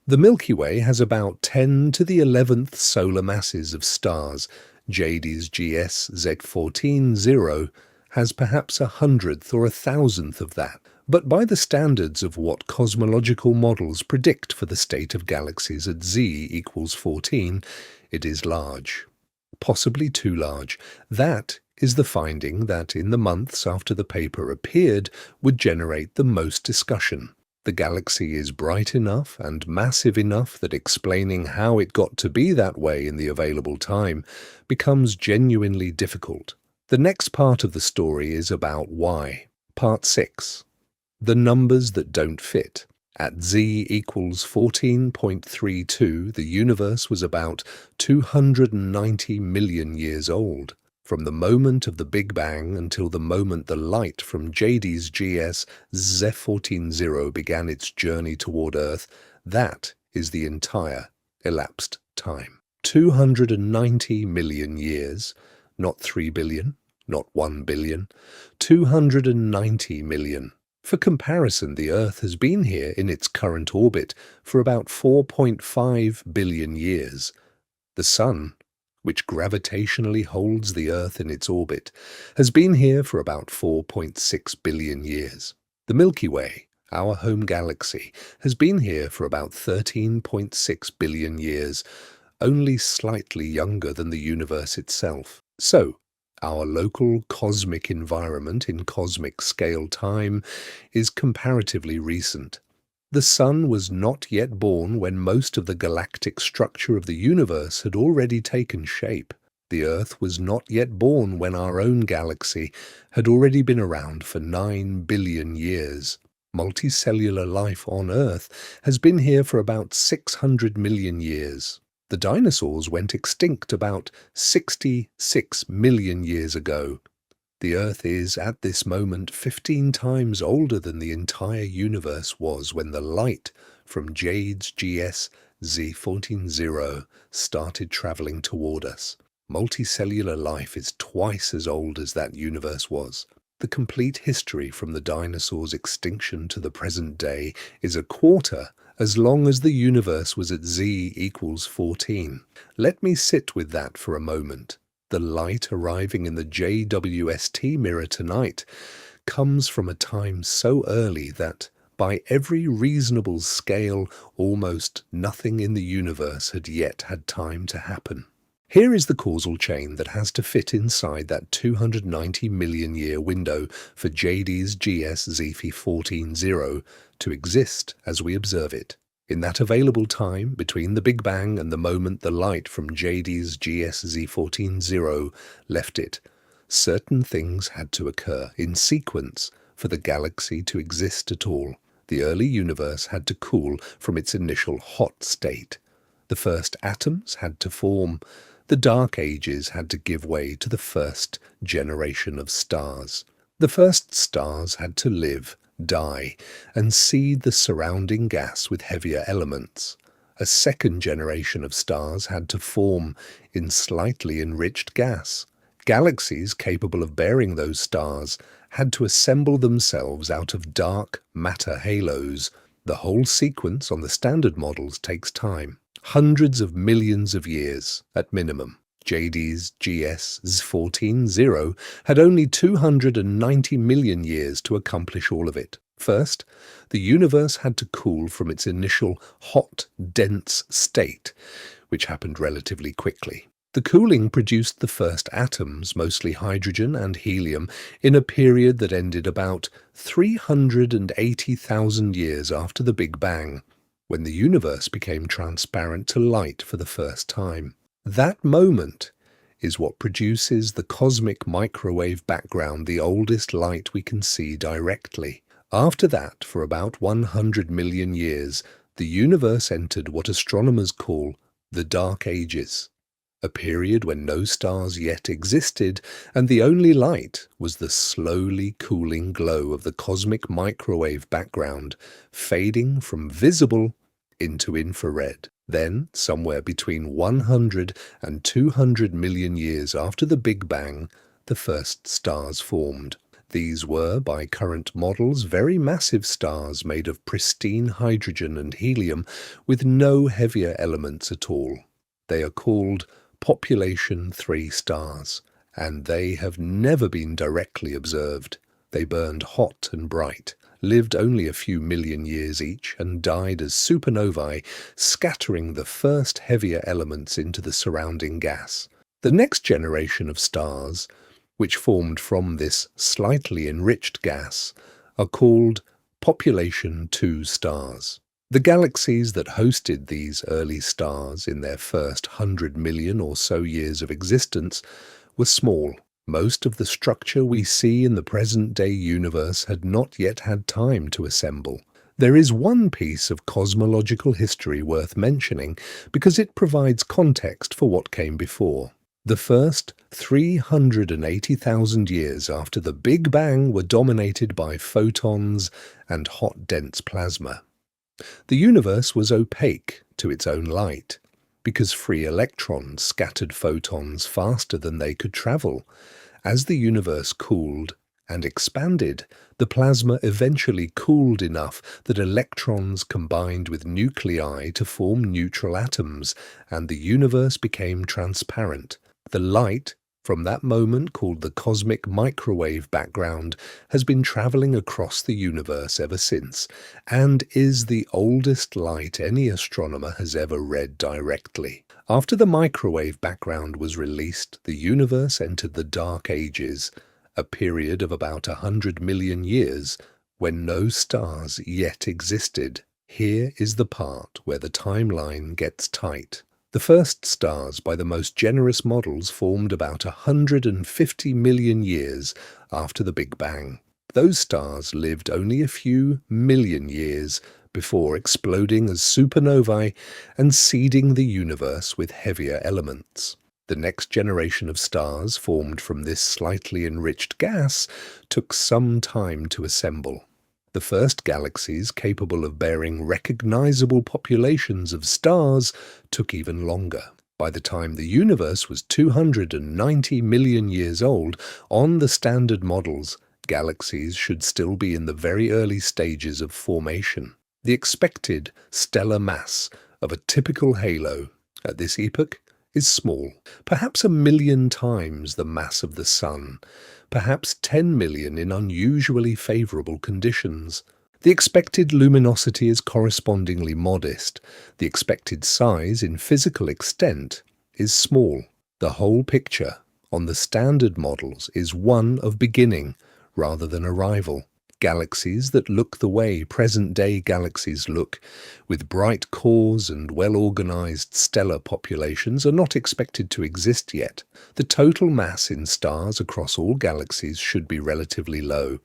The Milky Way has about 10 to the 11th solar masses of stars. JADES-GS-z14-0 has perhaps 100th or 1,000th of that. But by the standards of what cosmological models predict for the state of galaxies at z equals 14, it is large. Possibly too large. That is the finding that in the months after the paper appeared would generate the most discussion. The galaxy is bright enough and massive enough that explaining how it got to be that way in the available time becomes genuinely difficult. The next part of the story is about why. Part 6. The numbers that don't fit. At z equals 14.32, the universe was about 290 million years old. From the moment of the Big Bang until the moment the light from JADES-GS-z14-0 began its journey toward Earth, that is the entire elapsed time. 290 million years, not 3 billion, not 1 billion, 290 million. For comparison, the Earth has been here in its current orbit for about 4.5 billion years. The Sun, which gravitationally holds the Earth in its orbit, has been here for about 4.6 billion years. The Milky Way, our home galaxy, has been here for about 13.6 billion years, only slightly younger than the universe itself. So, our local cosmic environment in cosmic scale time is comparatively recent. The Sun was not yet born when most of the galactic structure of the universe had already taken shape. The Earth was not yet born when our own galaxy had already been around for 9 billion years. Multicellular life on Earth has been here for about 600 million years. The dinosaurs went extinct about 66 million years ago. The Earth is, at this moment, 15 times older than the entire universe was when the light from JADES-GS-z14-0 started traveling toward us. Multicellular life is twice as old as that universe was. The complete history from the dinosaurs' extinction to the present day is a quarter as long as the universe was at z equals 14. Let me sit with that for a moment. The light arriving in the JWST mirror tonight comes from a time so early that, by every reasonable scale, almost nothing in the universe had yet had time to happen. Here is the causal chain that has to fit inside that 290 million year window for JADES-GS-z14-0 to exist as we observe it. In that available time, between the Big Bang and the moment the light from JADES-GS-z14-0 left it, certain things had to occur in sequence for the galaxy to exist at all. The early universe had to cool from its initial hot state. The first atoms had to form. The Dark Ages had to give way to the first generation of stars. The first stars had to live, die, and seed the surrounding gas with heavier elements. A second generation of stars had to form in slightly enriched gas. Galaxies capable of bearing those stars had to assemble themselves out of dark matter halos. The whole sequence on the standard models takes time. Hundreds of millions of years, at minimum. JADES-GS-z14-0 had only 290 million years to accomplish all of it. First, the universe had to cool from its initial hot, dense state, which happened relatively quickly. The cooling produced the first atoms, mostly hydrogen and helium, in a period that ended about 380,000 years after the Big Bang, when the universe became transparent to light for the first time. That moment is what produces the cosmic microwave background, the oldest light we can see directly. After that, for about 100 million years, the universe entered what astronomers call the Dark Ages, a period when no stars yet existed and the only light was the slowly cooling glow of the cosmic microwave background, fading from visible into infrared. Then, somewhere between 100 and 200 million years after the Big Bang, the first stars formed. These were, by current models, very massive stars made of pristine hydrogen and helium with no heavier elements at all. They are called population 3 stars, and they have never been directly observed. They burned hot and bright, lived only a few million years each, and died as supernovae, scattering the first heavier elements into the surrounding gas. The next generation of stars, which formed from this slightly enriched gas, are called population 2 stars. The galaxies that hosted these early stars in their first 100 million or so years of existence were small. Most of the structure we see in the present-day universe had not yet had time to assemble. There is one piece of cosmological history worth mentioning because it provides context for what came before. The first 380,000 years after the Big Bang were dominated by photons and hot dense plasma. The universe was opaque to its own light, because free electrons scattered photons faster than they could travel. As the universe cooled and expanded, the plasma eventually cooled enough that electrons combined with nuclei to form neutral atoms, and the universe became transparent. The light, from that moment called the cosmic microwave background, has been traveling across the universe ever since, and is the oldest light any astronomer has ever read directly. After the microwave background was released, the universe entered the Dark Ages, a period of about 100 million years, when no stars yet existed. Here is the part where the timeline gets tight. The first stars, by the most generous models, formed about 150 million years after the Big Bang. Those stars lived only a few million years before exploding as supernovae and seeding the universe with heavier elements. The next generation of stars formed from this slightly enriched gas took some time to assemble. The first galaxies capable of bearing recognizable populations of stars took even longer. By the time the universe was 290 million years old, on the standard models, galaxies should still be in the very early stages of formation. The expected stellar mass of a typical halo at this epoch is small, perhaps 1,000,000 times the mass of the Sun, perhaps 10 million in unusually favorable conditions. The expected luminosity is correspondingly modest. The expected size in physical extent is small. The whole picture on the standard models is one of beginning rather than arrival. Galaxies that look the way present-day galaxies look, with bright cores and well-organized stellar populations, are not expected to exist yet. The total mass in stars across all galaxies should be relatively low.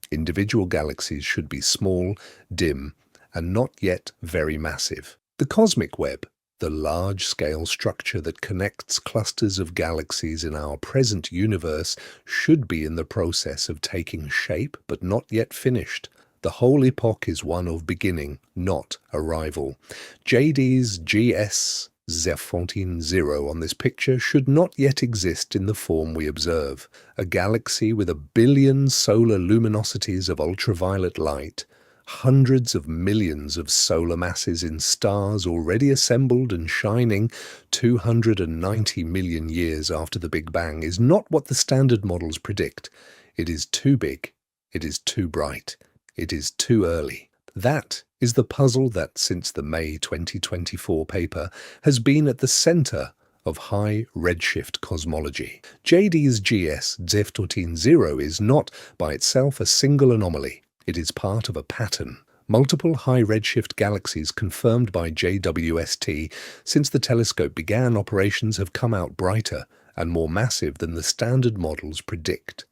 Individual galaxies should be small, dim, and not yet very massive. The cosmic web, the large-scale structure that connects clusters of galaxies in our present universe, should be in the process of taking shape but not yet finished. The whole epoch is one of beginning, not arrival. JADES-GS-z14-0 on this picture should not yet exist in the form we observe. A galaxy with 1 billion solar luminosities of ultraviolet light, hundreds of millions of solar masses in stars already assembled and shining 290 million years after the Big Bang is not what the standard models predict. It is too big. It is too bright. It is too early. That is the puzzle that, since the May 2024 paper, has been at the center of high redshift cosmology. JADES-GS-z14-0 is not by itself a single anomaly. It is part of a pattern. Multiple high redshift galaxies confirmed by JWST since the telescope began operations have come out brighter and more massive than the standard models predict.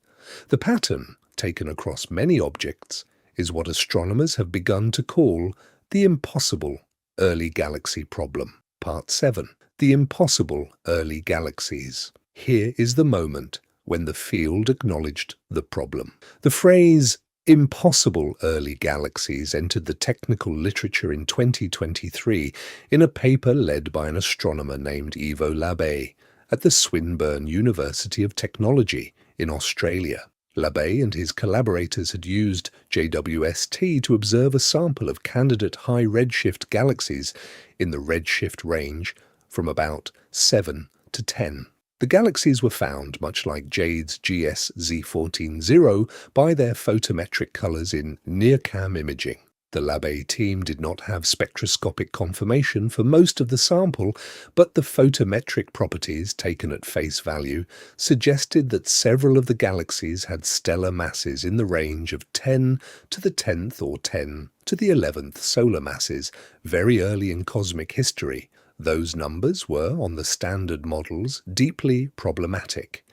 The pattern, taken across many objects, is what astronomers have begun to call the impossible Early Galaxy Problem. Part 7. The Impossible Early Galaxies. Here is the moment when the field acknowledged the problem. The phrase impossible early galaxies entered the technical literature in 2023 in a paper led by an astronomer named Ivo Labbé at the Swinburne University of Technology in Australia. Labbé and his collaborators had used JWST to observe a sample of candidate high redshift galaxies in the redshift range from about 7 to 10. The galaxies were found, much like JADES-GS-z14-0, by their photometric colors in NIRCam imaging. The Labbé team did not have spectroscopic confirmation for most of the sample, but the photometric properties, taken at face value, suggested that several of the galaxies had stellar masses in the range of 10 to the 10th or 10 to the 11th solar masses very early in cosmic history. Those numbers were, on the standard models, deeply problematic.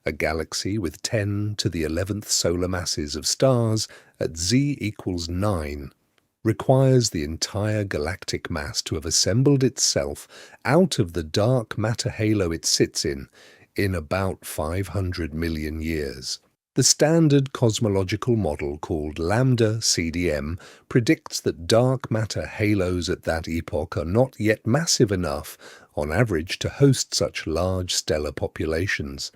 A galaxy with 10 to the 11th solar masses of stars at z equals 9 requires the entire galactic mass to have assembled itself out of the dark matter halo it sits in about 500 million years. The standard cosmological model called lambda CDM predicts that dark matter halos at that epoch are not yet massive enough, on average, to host such large stellar populations.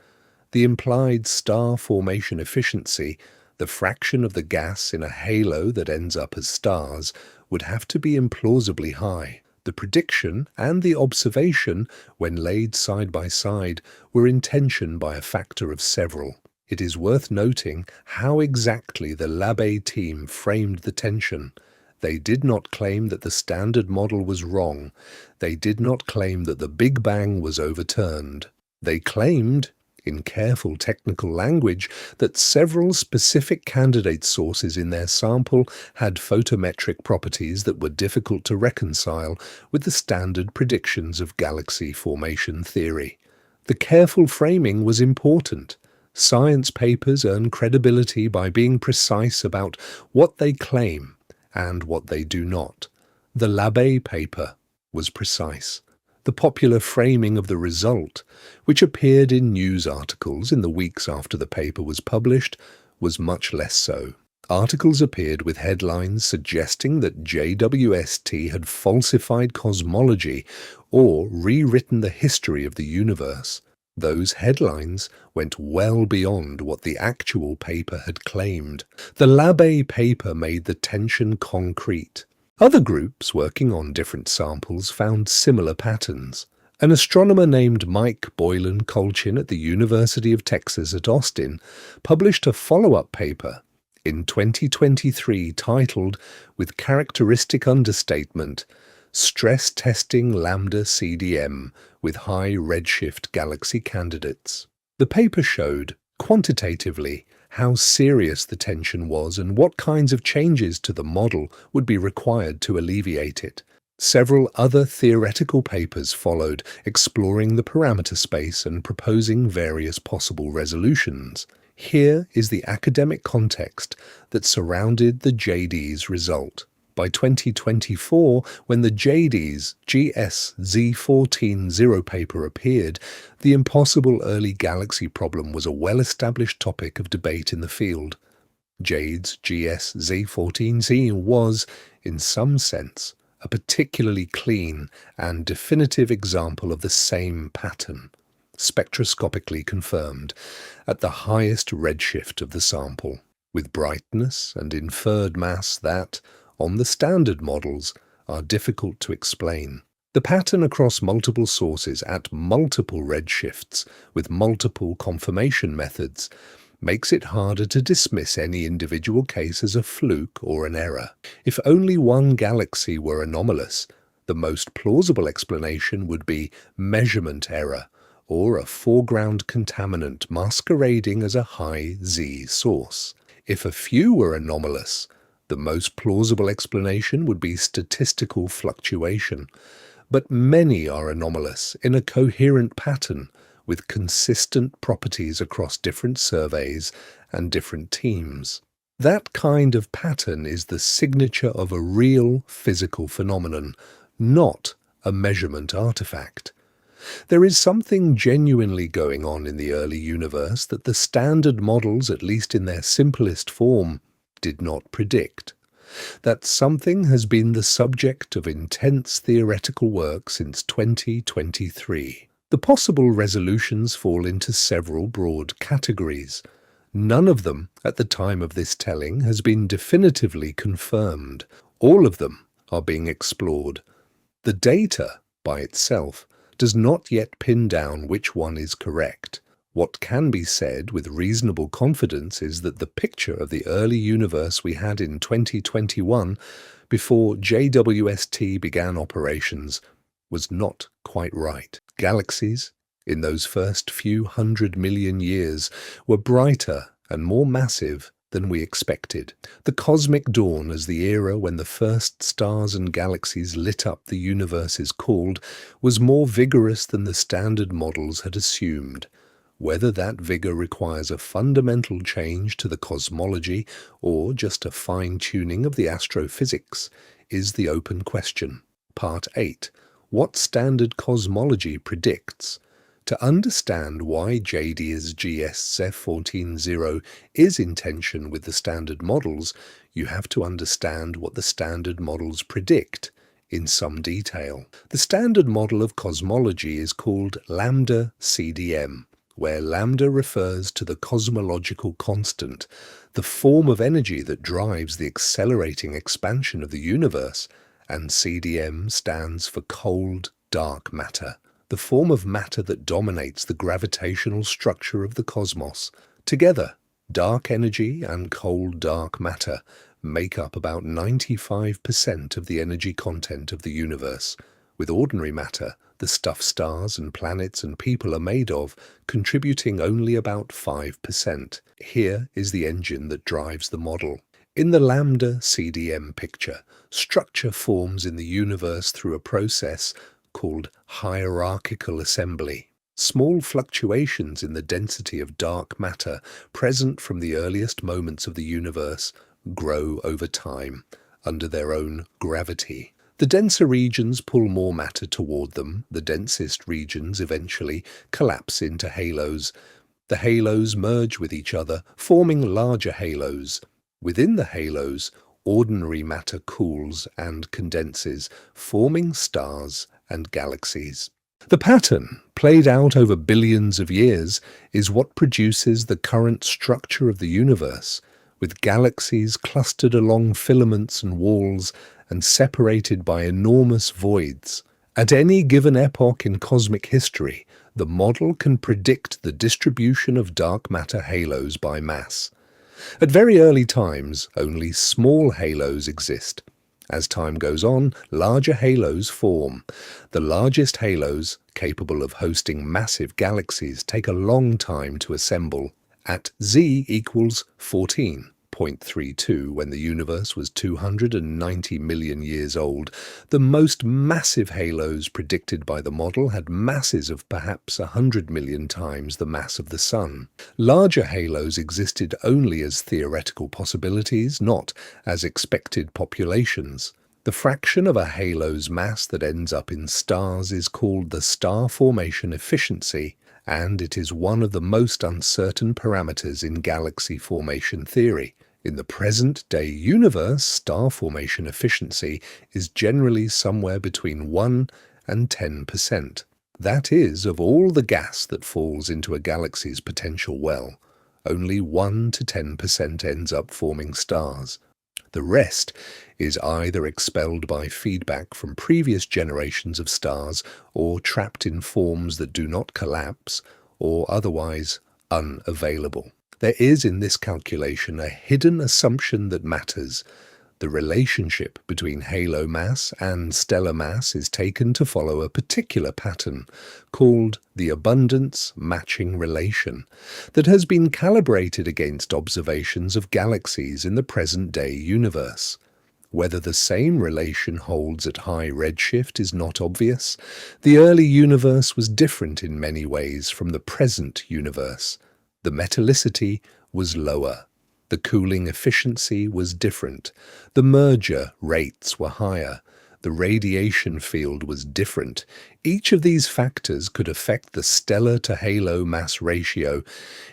The implied star formation efficiency, the fraction of the gas in a halo that ends up as stars, would have to be implausibly high. The prediction and the observation, when laid side by side, were in tension by a factor of several. It is worth noting how exactly the Labbé team framed the tension. They did not claim that the standard model was wrong. They did not claim that the Big Bang was overturned. They claimed, in careful technical language, that several specific candidate sources in their sample had photometric properties that were difficult to reconcile with the standard predictions of galaxy formation theory. The careful framing was important. Science papers earn credibility by being precise about what they claim and what they do not. The Labbé paper was precise. The popular framing of the result, which appeared in news articles in the weeks after the paper was published, was much less so. Articles appeared with headlines suggesting that JWST had falsified cosmology or rewritten the history of the universe. Those headlines went well beyond what the actual paper had claimed. The Labbé paper made the tension concrete. Other groups working on different samples found similar patterns. An astronomer named Mike Boylan-Colchin at the University of Texas at Austin published a follow-up paper in 2023 titled, with characteristic understatement, Stress Testing Lambda CDM with High Redshift Galaxy Candidates. The paper showed, quantitatively, how serious the tension was and what kinds of changes to the model would be required to alleviate it. Several other theoretical papers followed, exploring the parameter space and proposing various possible resolutions. Here is the academic context that surrounded the JADES result. By 2024, when the JADES-GS-z14-0 paper appeared, the impossible early galaxy problem was a well-established topic of debate in the field. JADES-GS-z14-0 was, in some sense, a particularly clean and definitive example of the same pattern, spectroscopically confirmed, at the highest redshift of the sample, with brightness and inferred mass that, on the standard models, are difficult to explain. The pattern across multiple sources at multiple redshifts with multiple confirmation methods makes it harder to dismiss any individual case as a fluke or an error. If only one galaxy were anomalous, the most plausible explanation would be measurement error or a foreground contaminant masquerading as a high Z source. If a few were anomalous, the most plausible explanation would be statistical fluctuation, but many are anomalous in a coherent pattern with consistent properties across different surveys and different teams. That kind of pattern is the signature of a real physical phenomenon, not a measurement artifact. There is something genuinely going on in the early universe that the standard models, at least in their simplest form, did not predict. That something has been the subject of intense theoretical work since 2023. The possible resolutions fall into several broad categories. None of them, at the time of this telling, has been definitively confirmed. All of them are being explored. The data, by itself, does not yet pin down which one is correct. What can be said with reasonable confidence is that the picture of the early universe we had in 2021, before JWST began operations, was not quite right. Galaxies, in those first few 100 million years, were brighter and more massive than we expected. The cosmic dawn, as the era when the first stars and galaxies lit up the universe is called, was more vigorous than the standard models had assumed. Whether that vigor requires a fundamental change to the cosmology or just a fine-tuning of the astrophysics is the open question. Part 8. What standard cosmology predicts? To understand why JADES-GS-z14-0 is in tension with the standard models, you have to understand what the standard models predict in some detail. The standard model of cosmology is called lambda CDM, where lambda refers to the cosmological constant, the form of energy that drives the accelerating expansion of the universe, and CDM stands for cold, dark matter, the form of matter that dominates the gravitational structure of the cosmos. Together, dark energy and cold, dark matter make up about 95% of the energy content of the universe, with ordinary matter, the stuff stars and planets and people are made of, contributing only about 5%. Here is the engine that drives the model. In the lambda CDM picture, structure forms in the universe through a process called hierarchical assembly. Small fluctuations in the density of dark matter present from the earliest moments of the universe grow over time under their own gravity. The denser regions pull more matter toward them. The densest regions eventually collapse into halos. The halos merge with each other, forming larger halos. Within the halos, ordinary matter cools and condenses, forming stars and galaxies. The pattern, played out over billions of years, is what produces the current structure of the universe, with galaxies clustered along filaments and walls and separated by enormous voids. At any given epoch in cosmic history, the model can predict the distribution of dark matter halos by mass. At very early times, only small halos exist. As time goes on, larger halos form. The largest halos, capable of hosting massive galaxies, take a long time to assemble. At z equals 14.32, when the universe was 290 million years old, the most massive halos predicted by the model had masses of perhaps 100 million times the mass of the Sun. Larger halos existed only as theoretical possibilities, not as expected populations. The fraction of a halo's mass that ends up in stars is called the star formation efficiency, and it is one of the most uncertain parameters in galaxy formation theory. In the present-day universe, star formation efficiency is generally somewhere between 1 and 10%. That is, of all the gas that falls into a galaxy's potential well, only 1 to 10% ends up forming stars. The rest is either expelled by feedback from previous generations of stars or trapped in forms that do not collapse or otherwise unavailable. There is in this calculation a hidden assumption that matters. The relationship between halo mass and stellar mass is taken to follow a particular pattern called the abundance matching relation that has been calibrated against observations of galaxies in the present-day universe. Whether the same relation holds at high redshift is not obvious. The early universe was different in many ways from the present universe. The metallicity was lower. The cooling efficiency was different. The merger rates were higher. The radiation field was different. Each of these factors could affect the stellar-to-halo mass ratio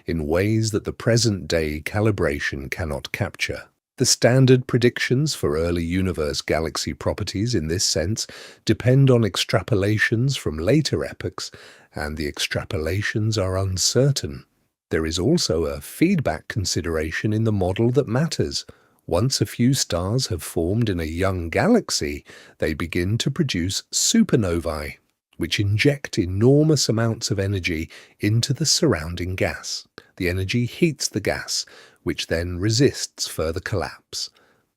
in ways that the present-day calibration cannot capture. The standard predictions for early universe galaxy properties in this sense depend on extrapolations from later epochs, and the extrapolations are uncertain. There is also a feedback consideration in the model that matters. Once a few stars have formed in a young galaxy, they begin to produce supernovae, which inject enormous amounts of energy into the surrounding gas. The energy heats the gas, which then resists further collapse.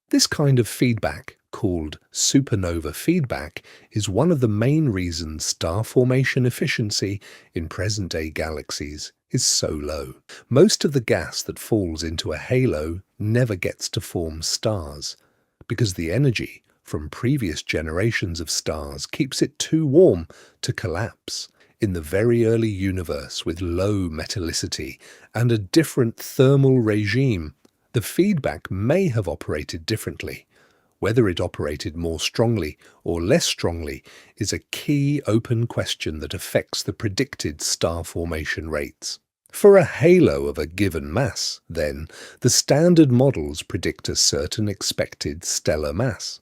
This kind of feedback, called supernova feedback, is one of the main reasons star formation efficiency in present-day galaxies is so low. Most of the gas that falls into a halo never gets to form stars, because the energy from previous generations of stars keeps it too warm to collapse. In the very early universe with low metallicity and a different thermal regime, the feedback may have operated differently. Whether it operated more strongly or less strongly is a key open question that affects the predicted star formation rates. For a halo of a given mass, then, the standard models predict a certain expected stellar mass.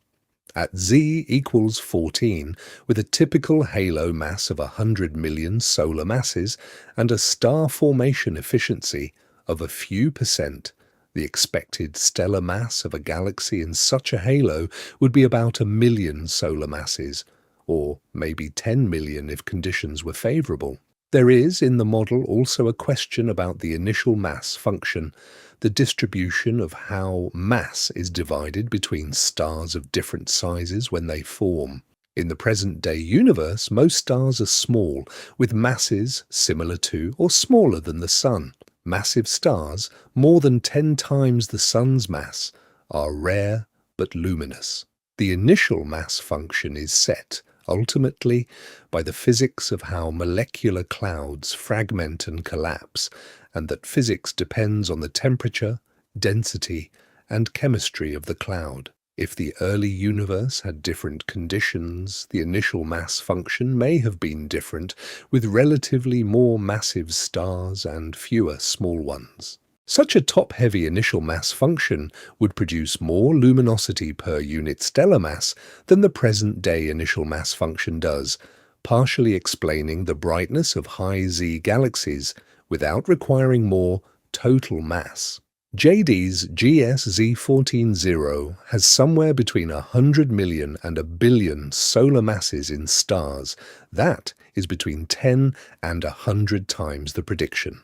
At z equals 14, with a typical halo mass of 100 million solar masses and a star formation efficiency of a few percent, the expected stellar mass of a galaxy in such a halo would be about 1 million solar masses, or maybe 10 million if conditions were favorable. There is, in the model, also a question about the initial mass function, the distribution of how mass is divided between stars of different sizes when they form. In the present-day universe, most stars are small, with masses similar to or smaller than the Sun. Massive stars, more than 10 times the Sun's mass, are rare but luminous. The initial mass function is set, ultimately, by the physics of how molecular clouds fragment and collapse, and that physics depends on the temperature, density, and chemistry of the cloud. If the early universe had different conditions, the initial mass function may have been different, with relatively more massive stars and fewer small ones. Such a top-heavy initial mass function would produce more luminosity per unit stellar mass than the present-day initial mass function does, partially explaining the brightness of high-Z galaxies without requiring more total mass. JADES-GS-z14-0 has somewhere between 100 million and 1 billion solar masses in stars. That is between 10 and 100 times the prediction.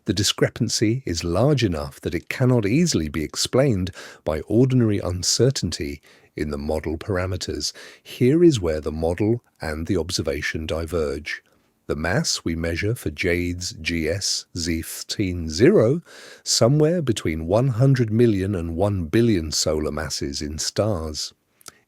The discrepancy is large enough that it cannot easily be explained by ordinary uncertainty in the model parameters. Here is where the model and the observation diverge. The mass we measure for JADES-GS-z14-0, somewhere between 100 million and 1 billion solar masses in stars,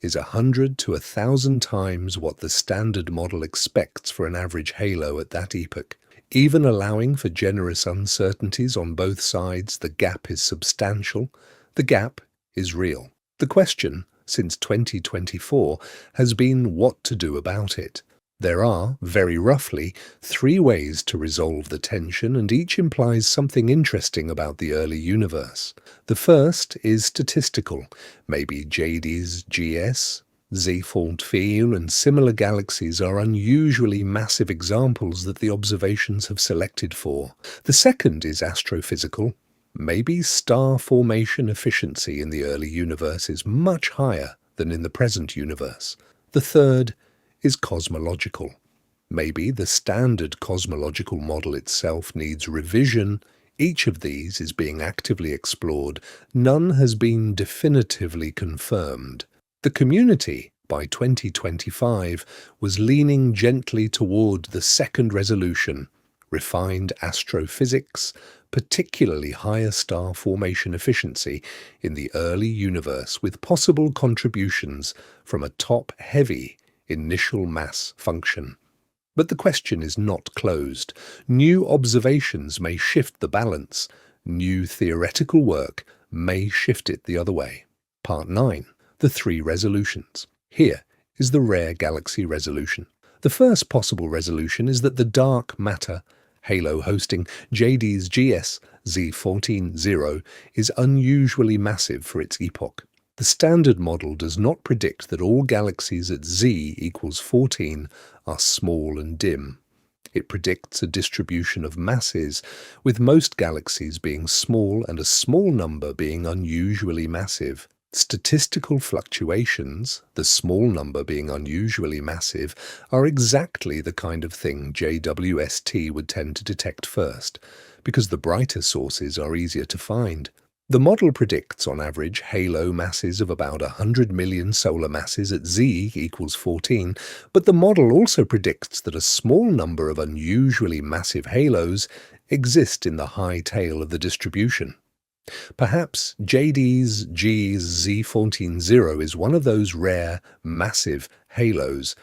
is 100 to 1,000 times what the standard model expects for an average halo at that epoch. Even allowing for generous uncertainties on both sides, the gap is substantial. The gap is real. The question, since 2024, has been what to do about it. There are, very roughly, 3 ways to resolve the tension, and each implies something interesting about the early universe. The first is statistical. Maybe JADES-GS, Z14 and similar galaxies are unusually massive examples that the observations have selected for. The second is astrophysical. Maybe star formation efficiency in the early universe is much higher than in the present universe. The third is cosmological. Maybe the standard cosmological model itself needs revision. Each of these is being actively explored. None has been definitively confirmed. The community, by 2025, was leaning gently toward the second resolution, refined astrophysics, particularly higher star formation efficiency in the early universe, with possible contributions from a top-heavy initial mass function. But the question is not closed. New observations may shift the balance. New theoretical work may shift it the other way. Part 9. The 3 resolutions. Here is the rare galaxy resolution. The first possible resolution is that the dark matter halo hosting JADES-GS-z14-0 is unusually massive for its epoch. The standard model does not predict that all galaxies at z equals 14 are small and dim. It predicts a distribution of masses, with most galaxies being small and a small number being unusually massive. Statistical fluctuations, the small number being unusually massive, are exactly the kind of thing JWST would tend to detect first, because the brighter sources are easier to find. The model predicts, on average, halo masses of about 100 million solar masses at z equals 14, but the model also predicts that a small number of unusually massive halos exist in the high tail of the distribution. Perhaps JADES-GS-z14-0 is one of those rare, massive halos.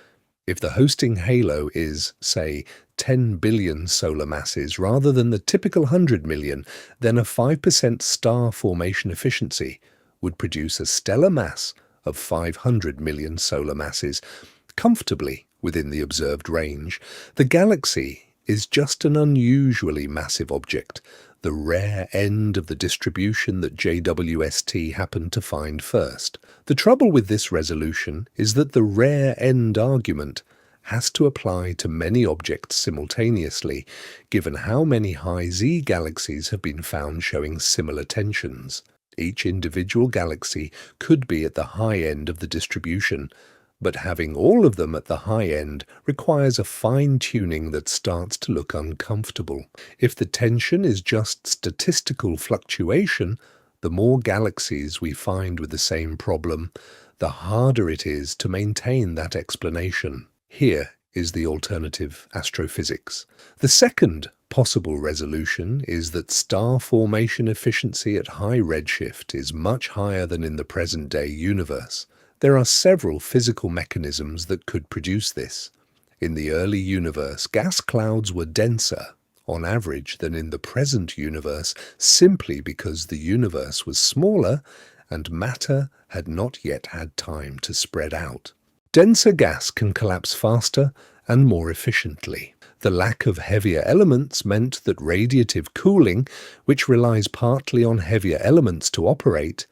If the hosting halo is, say, 10 billion solar masses rather than the typical 100 million, then a 5% star formation efficiency would produce a stellar mass of 500 million solar masses, comfortably within the observed range. The galaxy is just an unusually massive object, the rare end of the distribution that JWST happened to find first. The trouble with this resolution is that the rare end argument has to apply to many objects simultaneously, given how many high Z galaxies have been found showing similar tensions. Each individual galaxy could be at the high end of the distribution, but having all of them at the high end requires a fine-tuning that starts to look uncomfortable. If the tension is just statistical fluctuation, the more galaxies we find with the same problem, the harder it is to maintain that explanation. Here is the alternative astrophysics. The second possible resolution is that star formation efficiency at high redshift is much higher than in the present-day universe. There are several physical mechanisms that could produce this. In the early universe, gas clouds were denser, on average, than in the present universe, simply because the universe was smaller and matter had not yet had time to spread out. Denser gas can collapse faster and more efficiently. The lack of heavier elements meant that radiative cooling, which relies partly on heavier elements to operate,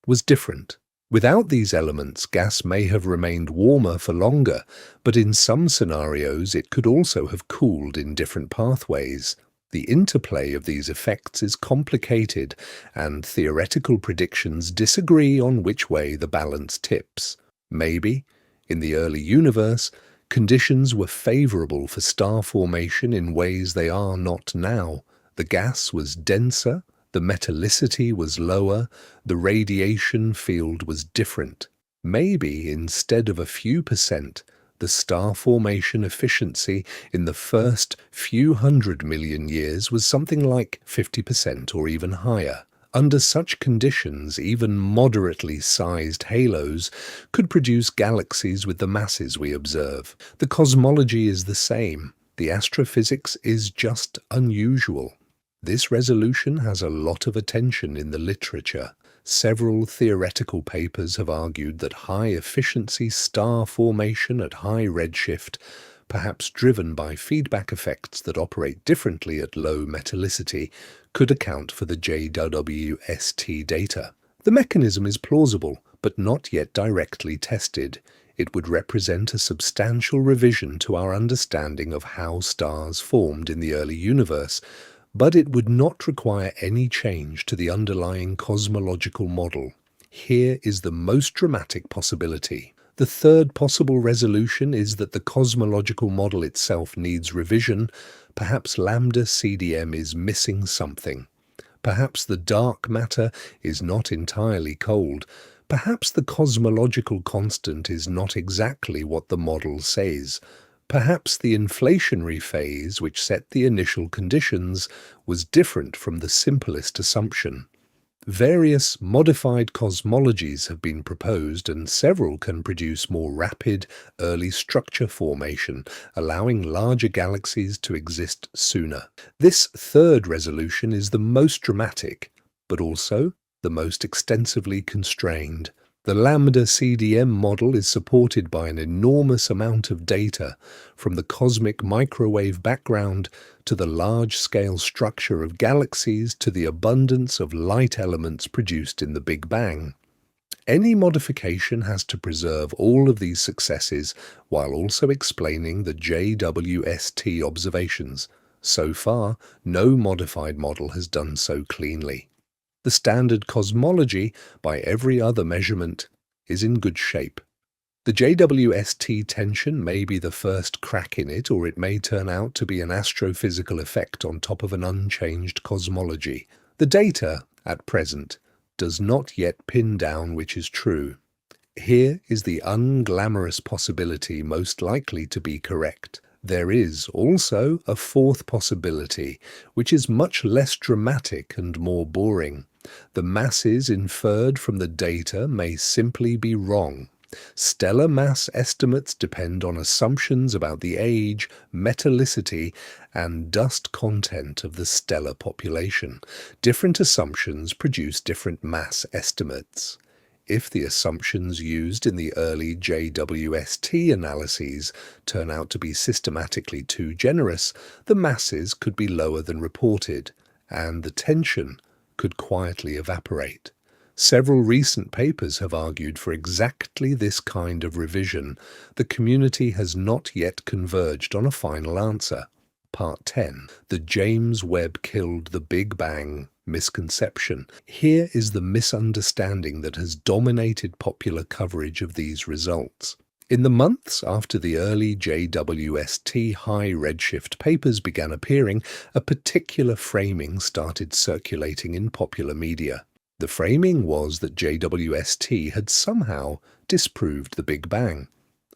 was different. Without these elements, gas may have remained warmer for longer, but in some scenarios it could also have cooled in different pathways. The interplay of these effects is complicated, and theoretical predictions disagree on which way the balance tips. Maybe, in the early universe, conditions were favorable for star formation in ways they are not now. The gas was denser, the metallicity was lower, the radiation field was different. Maybe, instead of a few percent, the star formation efficiency in the first few 100 million years was something like 50% or even higher. Under such conditions, even moderately sized halos could produce galaxies with the masses we observe. The cosmology is the same. The astrophysics is just unusual. This resolution has a lot of attention in the literature. Several theoretical papers have argued that high-efficiency star formation at high redshift, perhaps driven by feedback effects that operate differently at low metallicity, could account for the JWST data. The mechanism is plausible, but not yet directly tested. It would represent a substantial revision to our understanding of how stars formed in the early universe, but it would not require any change to the underlying cosmological model. Here is the most dramatic possibility. The third possible resolution is that the cosmological model itself needs revision. Perhaps lambda CDM is missing something. Perhaps the dark matter is not entirely cold. Perhaps the cosmological constant is not exactly what the model says. Perhaps the inflationary phase, which set the initial conditions, was different from the simplest assumption. Various modified cosmologies have been proposed, and several can produce more rapid, early structure formation, allowing larger galaxies to exist sooner. This third resolution is the most dramatic, but also the most extensively constrained. The lambda CDM model is supported by an enormous amount of data, from the cosmic microwave background to the large-scale structure of galaxies to the abundance of light elements produced in the Big Bang. Any modification has to preserve all of these successes while also explaining the JWST observations. So far, no modified model has done so cleanly. The standard cosmology, by every other measurement, is in good shape. The JWST tension may be the first crack in it, or it may turn out to be an astrophysical effect on top of an unchanged cosmology. The data, at present, does not yet pin down which is true. Here is the unglamorous possibility most likely to be correct. There is also a fourth possibility, which is much less dramatic and more boring. The masses inferred from the data may simply be wrong. Stellar mass estimates depend on assumptions about the age, metallicity, and dust content of the stellar population. Different assumptions produce different mass estimates. If the assumptions used in the early JWST analyses turn out to be systematically too generous, the masses could be lower than reported, and the tension could quietly evaporate. Several recent papers have argued for exactly this kind of revision. The community has not yet converged on a final answer. Part 10. The James Webb killed the Big Bang misconception. Here is the misunderstanding that has dominated popular coverage of these results. In the months after the early JWST high redshift papers began appearing, a particular framing started circulating in popular media. The framing was that JWST had somehow disproved the Big Bang.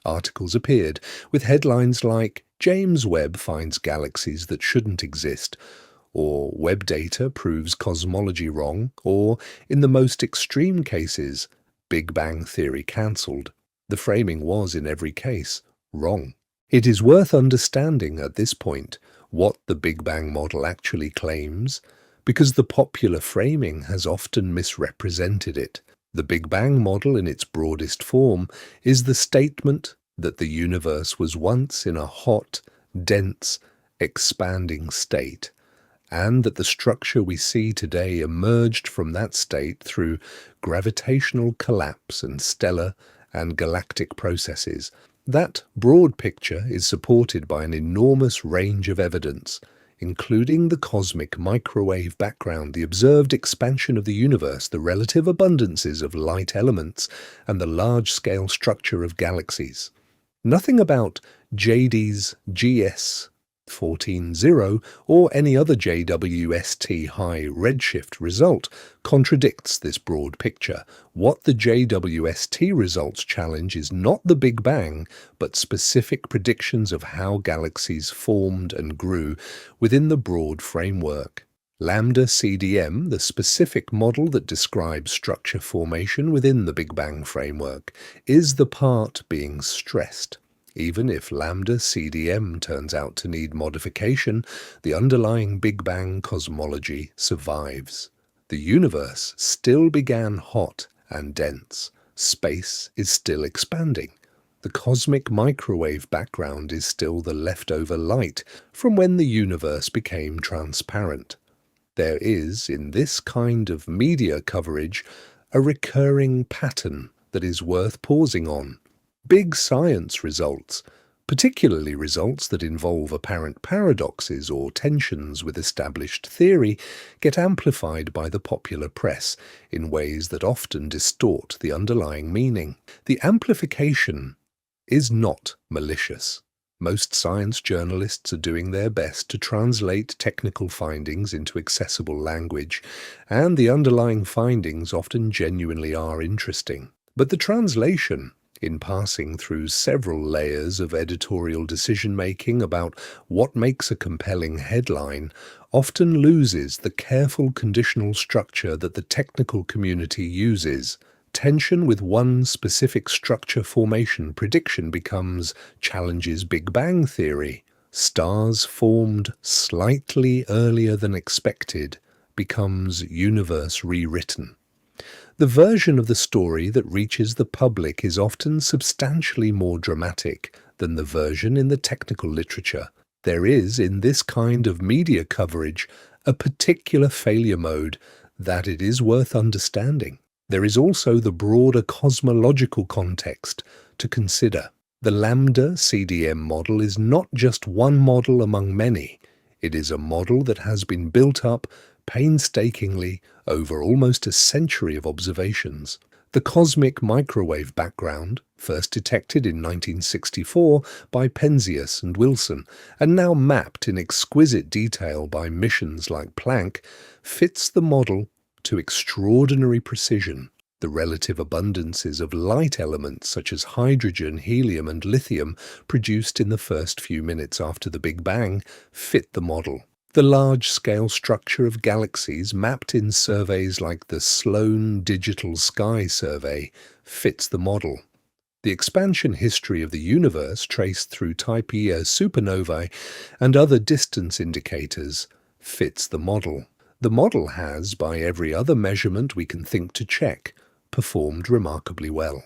Articles appeared with headlines like, "James Webb finds galaxies that shouldn't exist," or "Webb data proves cosmology wrong," or, in the most extreme cases, "Big Bang theory cancelled." The framing was, in every case, wrong. It is worth understanding at this point what the Big Bang model actually claims, because the popular framing has often misrepresented it. The Big Bang model, in its broadest form, is the statement that the universe was once in a hot, dense, expanding state, and that the structure we see today emerged from that state through gravitational collapse and stellar and galactic processes. That broad picture is supported by an enormous range of evidence, including the cosmic microwave background, the observed expansion of the universe, the relative abundances of light elements, and the large-scale structure of galaxies. Nothing about JADES-GS-z14-0 or any other JWST high redshift result contradicts this broad picture. What the JWST results challenge is not the Big Bang, but specific predictions of how galaxies formed and grew within the broad framework. Lambda CDM, the specific model that describes structure formation within the Big Bang framework, is the part being stressed. Even if Lambda CDM turns out to need modification, the underlying Big Bang cosmology survives. The universe still began hot and dense. Space is still expanding. The cosmic microwave background is still the leftover light from when the universe became transparent. There is, in this kind of media coverage, a recurring pattern that is worth pausing on. Big science results, particularly results that involve apparent paradoxes or tensions with established theory, get amplified by the popular press in ways that often distort the underlying meaning. The amplification is not malicious. Most science journalists are doing their best to translate technical findings into accessible language, and the underlying findings often genuinely are interesting. But the translation, in passing through several layers of editorial decision-making about what makes a compelling headline, often loses the careful conditional structure that the technical community uses. Tension with one specific structure formation prediction challenges Big Bang theory. Stars formed slightly earlier than expected becomes universe rewritten. The version of the story that reaches the public is often substantially more dramatic than the version in the technical literature. There is, in this kind of media coverage, a particular failure mode that it is worth understanding. There is also the broader cosmological context to consider. The lambda CDM model is not just one model among many. It is a model that has been built up painstakingly over almost a century of observations. The cosmic microwave background, first detected in 1964 by Penzias and Wilson, and now mapped in exquisite detail by missions like Planck, fits the model to extraordinary precision. The relative abundances of light elements such as hydrogen, helium, and lithium produced in the first few minutes after the Big Bang fit the model. The large-scale structure of galaxies mapped in surveys like the Sloan Digital Sky Survey fits the model. The expansion history of the universe traced through Type Ia supernovae and other distance indicators fits the model. The model has, by every other measurement we can think to check, performed remarkably well.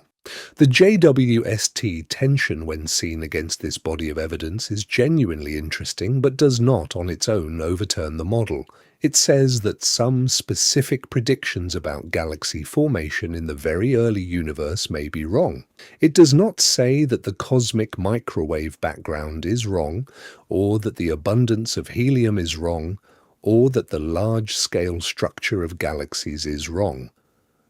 The JWST tension when seen against this body of evidence is genuinely interesting but does not on its own overturn the model. It says that some specific predictions about galaxy formation in the very early universe may be wrong. It does not say that the cosmic microwave background is wrong, or that the abundance of helium is wrong, or that the large-scale structure of galaxies is wrong.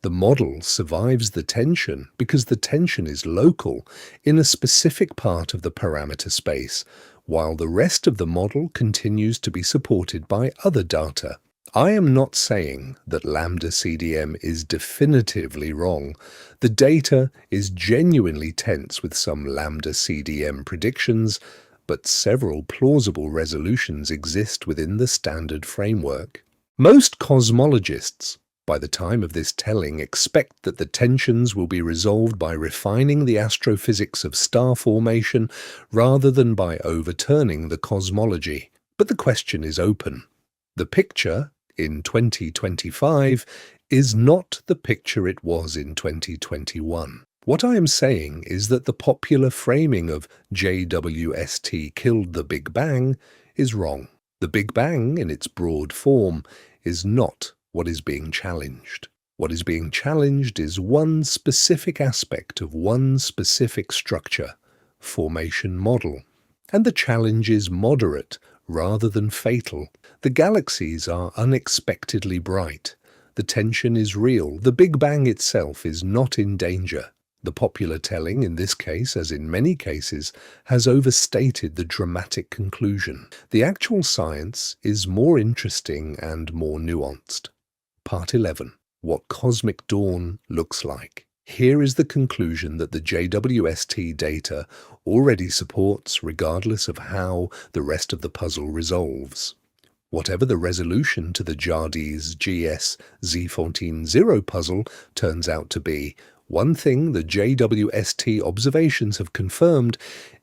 The model survives the tension because the tension is local in a specific part of the parameter space, while the rest of the model continues to be supported by other data. I am not saying that lambda CDM is definitively wrong. The data is genuinely tense with some lambda CDM predictions, but several plausible resolutions exist within the standard framework. Most cosmologists, by the time of this telling, expect that the tensions will be resolved by refining the astrophysics of star formation rather than by overturning the cosmology. But the question is open. The picture, in 2025, is not the picture it was in 2021. What I am saying is that the popular framing of JWST killed the Big Bang is wrong. The Big Bang, in its broad form, is not what is being challenged. What is being challenged is one specific aspect of one specific structure, formation model. And the challenge is moderate rather than fatal. The galaxies are unexpectedly bright. The tension is real. The Big Bang itself is not in danger. The popular telling, in this case as in many cases, has overstated the dramatic conclusion. The actual science is more interesting and more nuanced. Part 11. What cosmic dawn looks like. Here is the conclusion that the JWST data already supports regardless of how the rest of the puzzle resolves. Whatever the resolution to the JADES-GS-z14-0 puzzle turns out to be, one thing the JWST observations have confirmed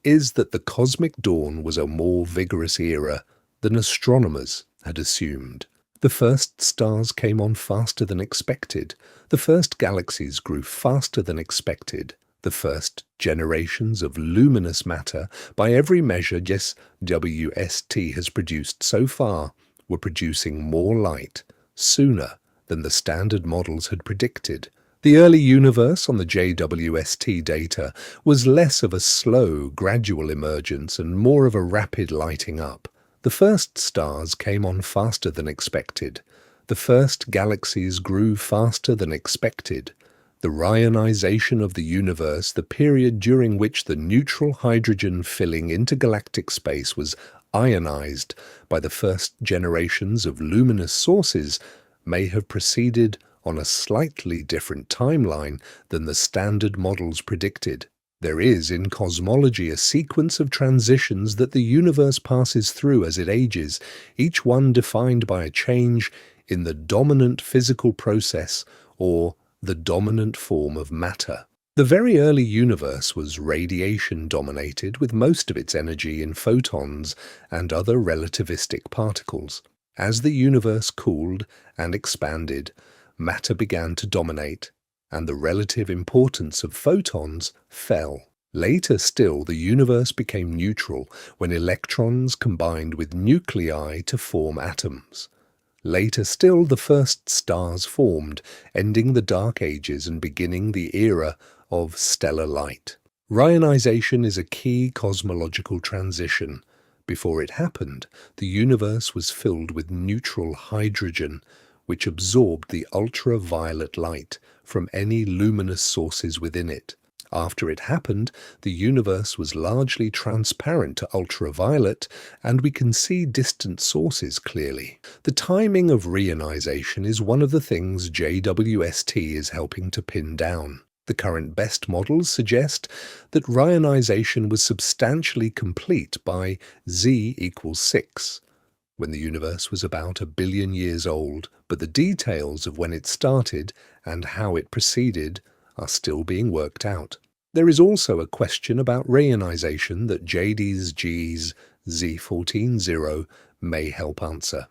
is that the cosmic dawn was a more vigorous era than astronomers had assumed. The first stars came on faster than expected. The first galaxies grew faster than expected. The first generations of luminous matter, by every measure JWST has produced so far, were producing more light sooner than the standard models had predicted. The early universe on the JWST data was less of a slow, gradual emergence and more of a rapid lighting up. The first stars came on faster than expected. The first galaxies grew faster than expected. The rionization of the universe, the period during which the neutral hydrogen filling intergalactic space was ionized by the first generations of luminous sources, may have proceeded on a slightly different timeline than the standard models predicted. There is in cosmology a sequence of transitions that the universe passes through as it ages, each one defined by a change in the dominant physical process or the dominant form of matter. The very early universe was radiation-dominated, with most of its energy in photons and other relativistic particles. As the universe cooled and expanded, matter began to dominate, and the relative importance of photons fell. Later still, the universe became neutral when electrons combined with nuclei to form atoms. Later still, the first stars formed, ending the Dark Ages and beginning the era of stellar light. Rionization is a key cosmological transition. Before it happened, the universe was filled with neutral hydrogen, which absorbed the ultraviolet light from any luminous sources within it. After it happened, the universe was largely transparent to ultraviolet, and we can see distant sources clearly. The timing of reionization is one of the things JWST is helping to pin down. The current best models suggest that reionization was substantially complete by Z equals 6, when the universe was about 1 billion years old, but the details of when it started and how it proceeded are still being worked out. There is also a question about reionization that JADES-GS-z14-0 may help answer.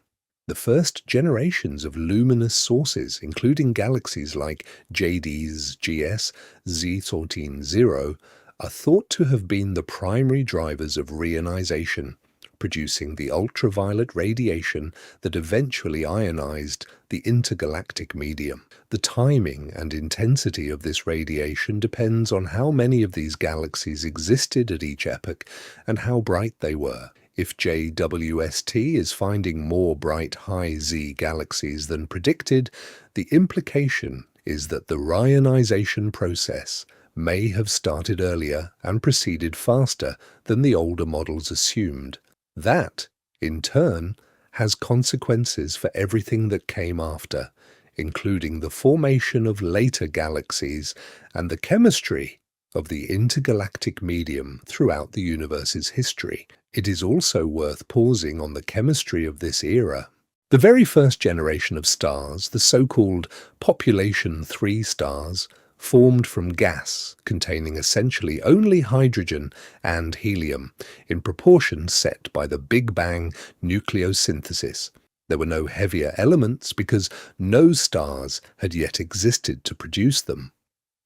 The first generations of luminous sources, including galaxies like JADES-GS-z14-0, are thought to have been the primary drivers of reionization, producing the ultraviolet radiation that eventually ionized the intergalactic medium. The timing and intensity of this radiation depends on how many of these galaxies existed at each epoch and how bright they were. If JWST is finding more bright high-Z galaxies than predicted, the implication is that the reionization process may have started earlier and proceeded faster than the older models assumed. That, in turn, has consequences for everything that came after, including the formation of later galaxies and the chemistry of the intergalactic medium throughout the universe's history. It is also worth pausing on the chemistry of this era. The very first generation of stars, the so-called population 3 stars, formed from gas containing essentially only hydrogen and helium in proportions set by the Big Bang nucleosynthesis. There were no heavier elements because no stars had yet existed to produce them.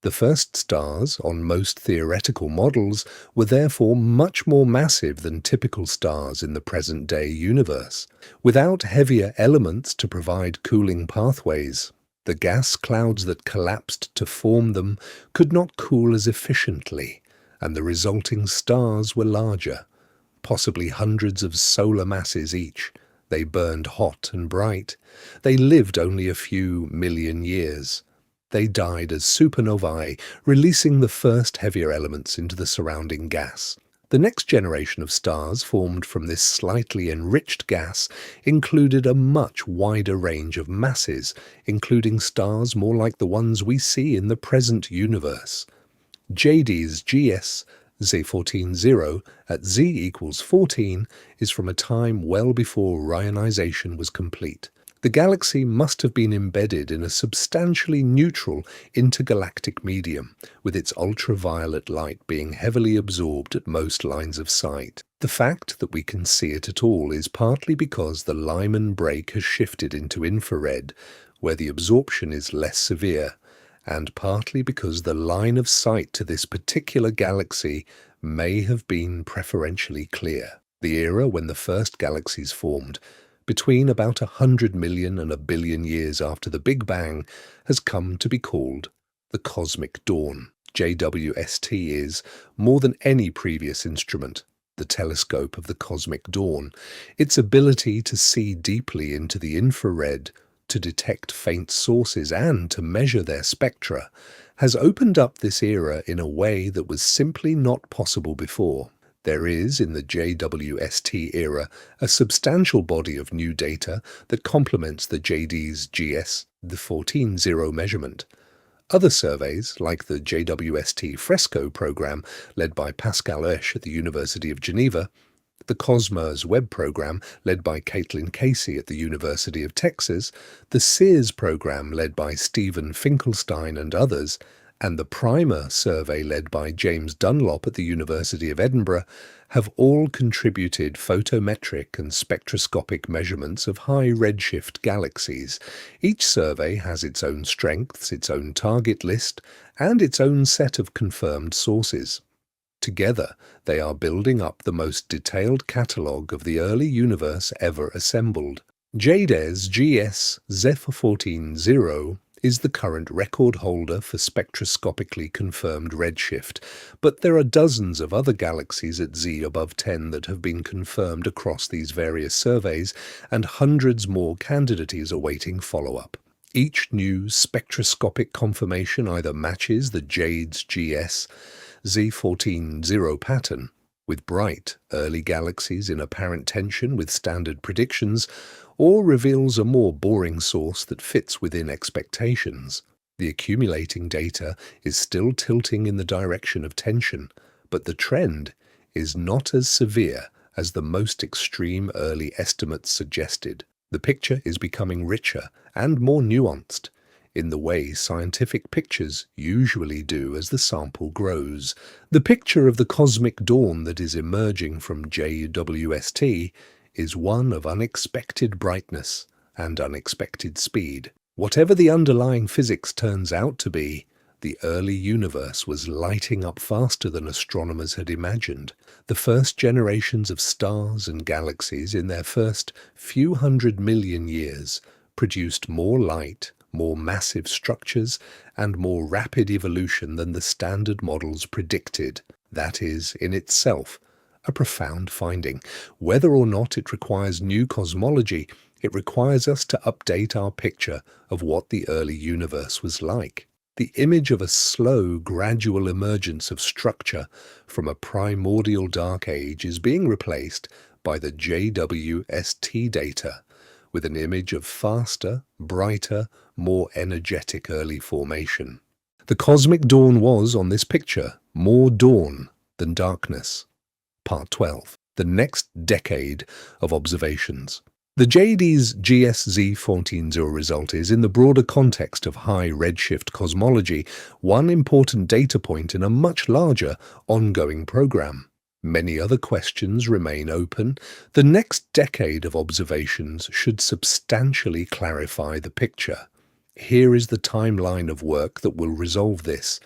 The first stars on most theoretical models were therefore much more massive than typical stars in the present-day universe. Without heavier elements to provide cooling pathways, the gas clouds that collapsed to form them could not cool as efficiently, and the resulting stars were larger, possibly hundreds of solar masses each. They burned hot and bright. They lived only a few million years. They died as supernovae, releasing the first heavier elements into the surrounding gas. The next generation of stars formed from this slightly enriched gas included a much wider range of masses, including stars more like the ones we see in the present universe. JADES-GS-z14-0 at Z equals 14 is from a time well before reionization was complete. The galaxy must have been embedded in a substantially neutral intergalactic medium, with its ultraviolet light being heavily absorbed at most lines of sight. The fact that we can see it at all is partly because the Lyman break has shifted into infrared, where the absorption is less severe, and partly because the line of sight to this particular galaxy may have been preferentially clear. The era when the first galaxies formed, between about 100 million and 1 billion years after the Big Bang, has come to be called the Cosmic Dawn. JWST is, more than any previous instrument, the telescope of the Cosmic Dawn. Its ability to see deeply into the infrared, to detect faint sources and to measure their spectra, has opened up this era in a way that was simply not possible before. There is, in the JWST era, a substantial body of new data that complements the JADES-GS-z14-0 measurement. Other surveys, like the JWST Fresco program led by Pascal Oesch at the University of Geneva, the Cosmos Web program led by Caitlin Casey at the University of Texas, the SEARS program led by Stephen Finkelstein and others, and the PRIMER survey led by James Dunlop at the University of Edinburgh have all contributed photometric and spectroscopic measurements of high redshift galaxies. Each survey has its own strengths, its own target list, and its own set of confirmed sources. Together, they are building up the most detailed catalogue of the early universe ever assembled. JADES-GS-z14-0 is the current record holder for spectroscopically confirmed redshift, but there are dozens of other galaxies at Z above 10 that have been confirmed across these various surveys, and hundreds more candidates awaiting follow-up. Each new spectroscopic confirmation either matches the JADES-GS-z14-0 pattern, with bright, early galaxies in apparent tension with standard predictions, or reveals a more boring source that fits within expectations. The accumulating data is still tilting in the direction of tension, but the trend is not as severe as the most extreme early estimates suggested. The picture is becoming richer and more nuanced, in the way scientific pictures usually do as the sample grows. The picture of the cosmic dawn that is emerging from JWST is one of unexpected brightness and unexpected speed. Whatever the underlying physics turns out to be, the early universe was lighting up faster than astronomers had imagined. The first generations of stars and galaxies in their first few 100 million years produced more light, more massive structures, and more rapid evolution than the standard models predicted. That is, in itself, a profound finding. Whether or not it requires new cosmology, it requires us to update our picture of what the early universe was like. The image of a slow, gradual emergence of structure from a primordial dark age is being replaced by the JWST data, with an image of faster, brighter, more energetic early formation. The cosmic dawn was, on this picture, more dawn than darkness. Part 12. The next decade of observations. The JADES-GS-z14-0 result is, in the broader context of high redshift cosmology, one important data point in a much larger, ongoing program. Many other questions remain open. The next decade of observations should substantially clarify the picture. Here is the timeline of work that will resolve this.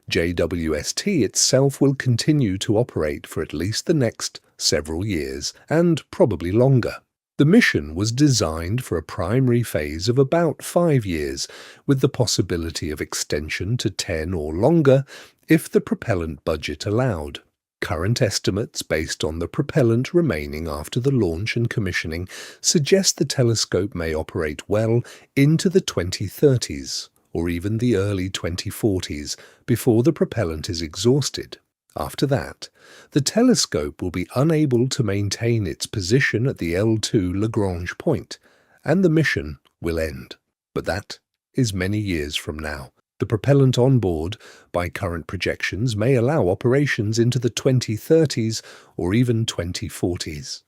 JWST itself will continue to operate for at least the next several years, and probably longer. The mission was designed for a primary phase of about 5 years, with the possibility of extension to 10 or longer if the propellant budget allowed. Current estimates based on the propellant remaining after the launch and commissioning suggest the telescope may operate well into the 2030s, or even the early 2040s, before the propellant is exhausted. After that, the telescope will be unable to maintain its position at the L2 Lagrange point, and the mission will end. But that is many years from now. The propellant on board, by current projections, may allow operations into the 2030s or even 2040s.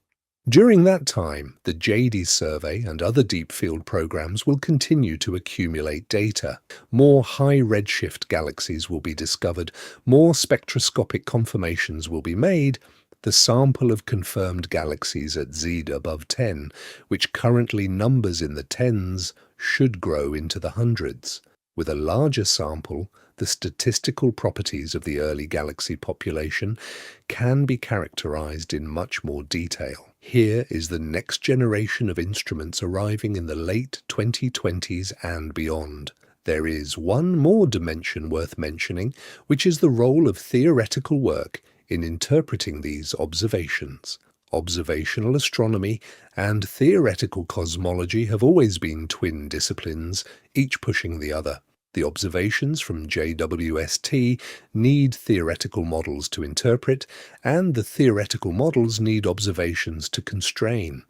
During that time, the JADES survey and other deep field programs will continue to accumulate data. More high redshift galaxies will be discovered, more spectroscopic confirmations will be made. The sample of confirmed galaxies at Z above 10, which currently numbers in the tens, should grow into the hundreds. With a larger sample, the statistical properties of the early galaxy population can be characterized in much more detail. Here is the next generation of instruments arriving in the late 2020s and beyond. There is one more dimension worth mentioning, which is the role of theoretical work in interpreting these observations. Observational astronomy and theoretical cosmology have always been twin disciplines, each pushing the other. The observations from JWST need theoretical models to interpret, and the theoretical models need observations to constrain.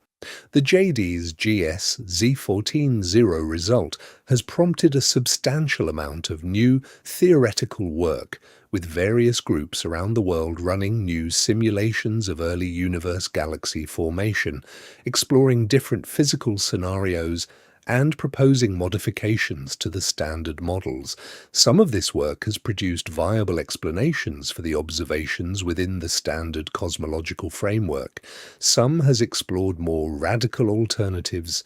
The JADES-GS-z14-0 result has prompted a substantial amount of new theoretical work, with various groups around the world running new simulations of early universe galaxy formation, exploring different physical scenarios and proposing modifications to the standard models. Some of this work has produced viable explanations for the observations within the standard cosmological framework. Some has explored more radical alternatives.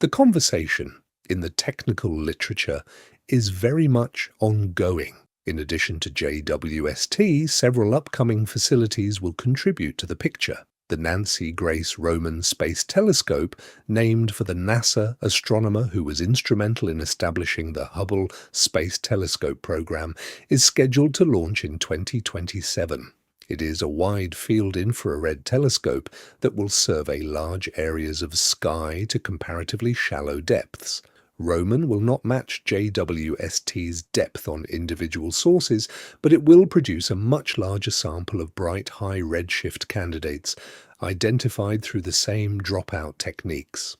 The conversation in the technical literature is very much ongoing. In addition to JWST, several upcoming facilities will contribute to the picture. The Nancy Grace Roman Space Telescope, named for the NASA astronomer who was instrumental in establishing the Hubble Space Telescope program, is scheduled to launch in 2027. It is a wide-field infrared telescope that will survey large areas of sky to comparatively shallow depths. Roman will not match JWST's depth on individual sources, but it will produce a much larger sample of bright high redshift candidates, identified through the same dropout techniques.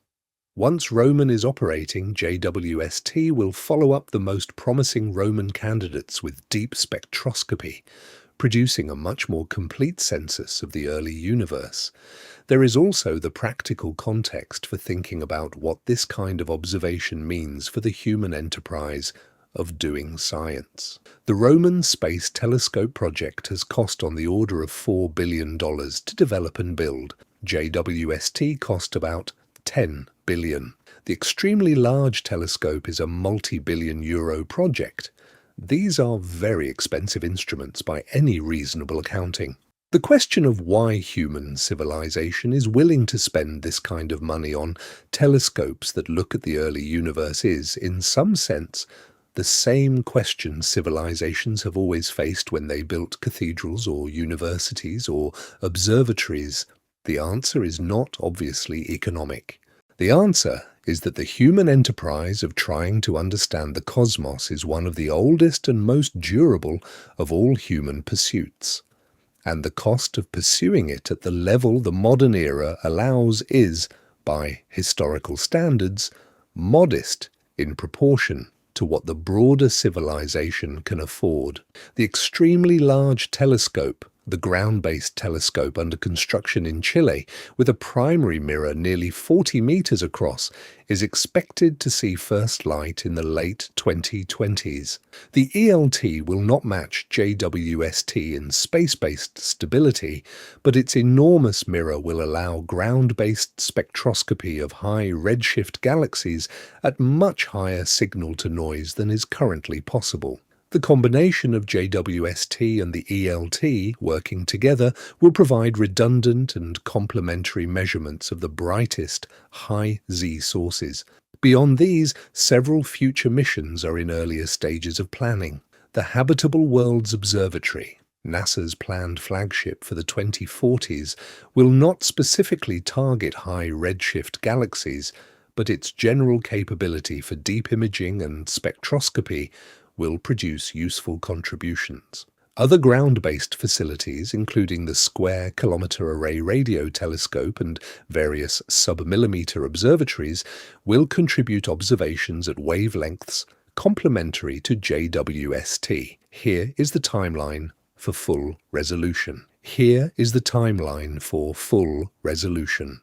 Once Roman is operating, JWST will follow up the most promising Roman candidates with deep spectroscopy, producing a much more complete census of the early universe. There is also the practical context for thinking about what this kind of observation means for the human enterprise of doing science. The Roman Space Telescope project has cost on the order of $4 billion to develop and build. JWST cost about $10 billion. The extremely large telescope is a multi-billion euro project. These are very expensive instruments by any reasonable accounting. The question of why human civilization is willing to spend this kind of money on telescopes that look at the early universe is, in some sense, the same question civilizations have always faced when they built cathedrals or universities or observatories. The answer is not obviously economic. The answer is that the human enterprise of trying to understand the cosmos is one of the oldest and most durable of all human pursuits. And the cost of pursuing it at the level the modern era allows is, by historical standards, modest in proportion to what the broader civilization can afford. The extremely large telescope, the ground-based telescope under construction in Chile, with a primary mirror nearly 40 meters across, is expected to see first light in the late 2020s. The ELT will not match JWST in space-based stability, but its enormous mirror will allow ground-based spectroscopy of high redshift galaxies at much higher signal-to-noise than is currently possible. The combination of JWST and the ELT working together will provide redundant and complementary measurements of the brightest high-Z sources. Beyond these, several future missions are in earlier stages of planning. The Habitable Worlds Observatory, NASA's planned flagship for the 2040s, will not specifically target high redshift galaxies, but its general capability for deep imaging and spectroscopy will produce useful contributions. Other ground-based facilities, including the Square Kilometre Array Radio Telescope and various sub-millimeter observatories, will contribute observations at wavelengths complementary to JWST. Here is the timeline for full resolution. Here is the timeline for full resolution.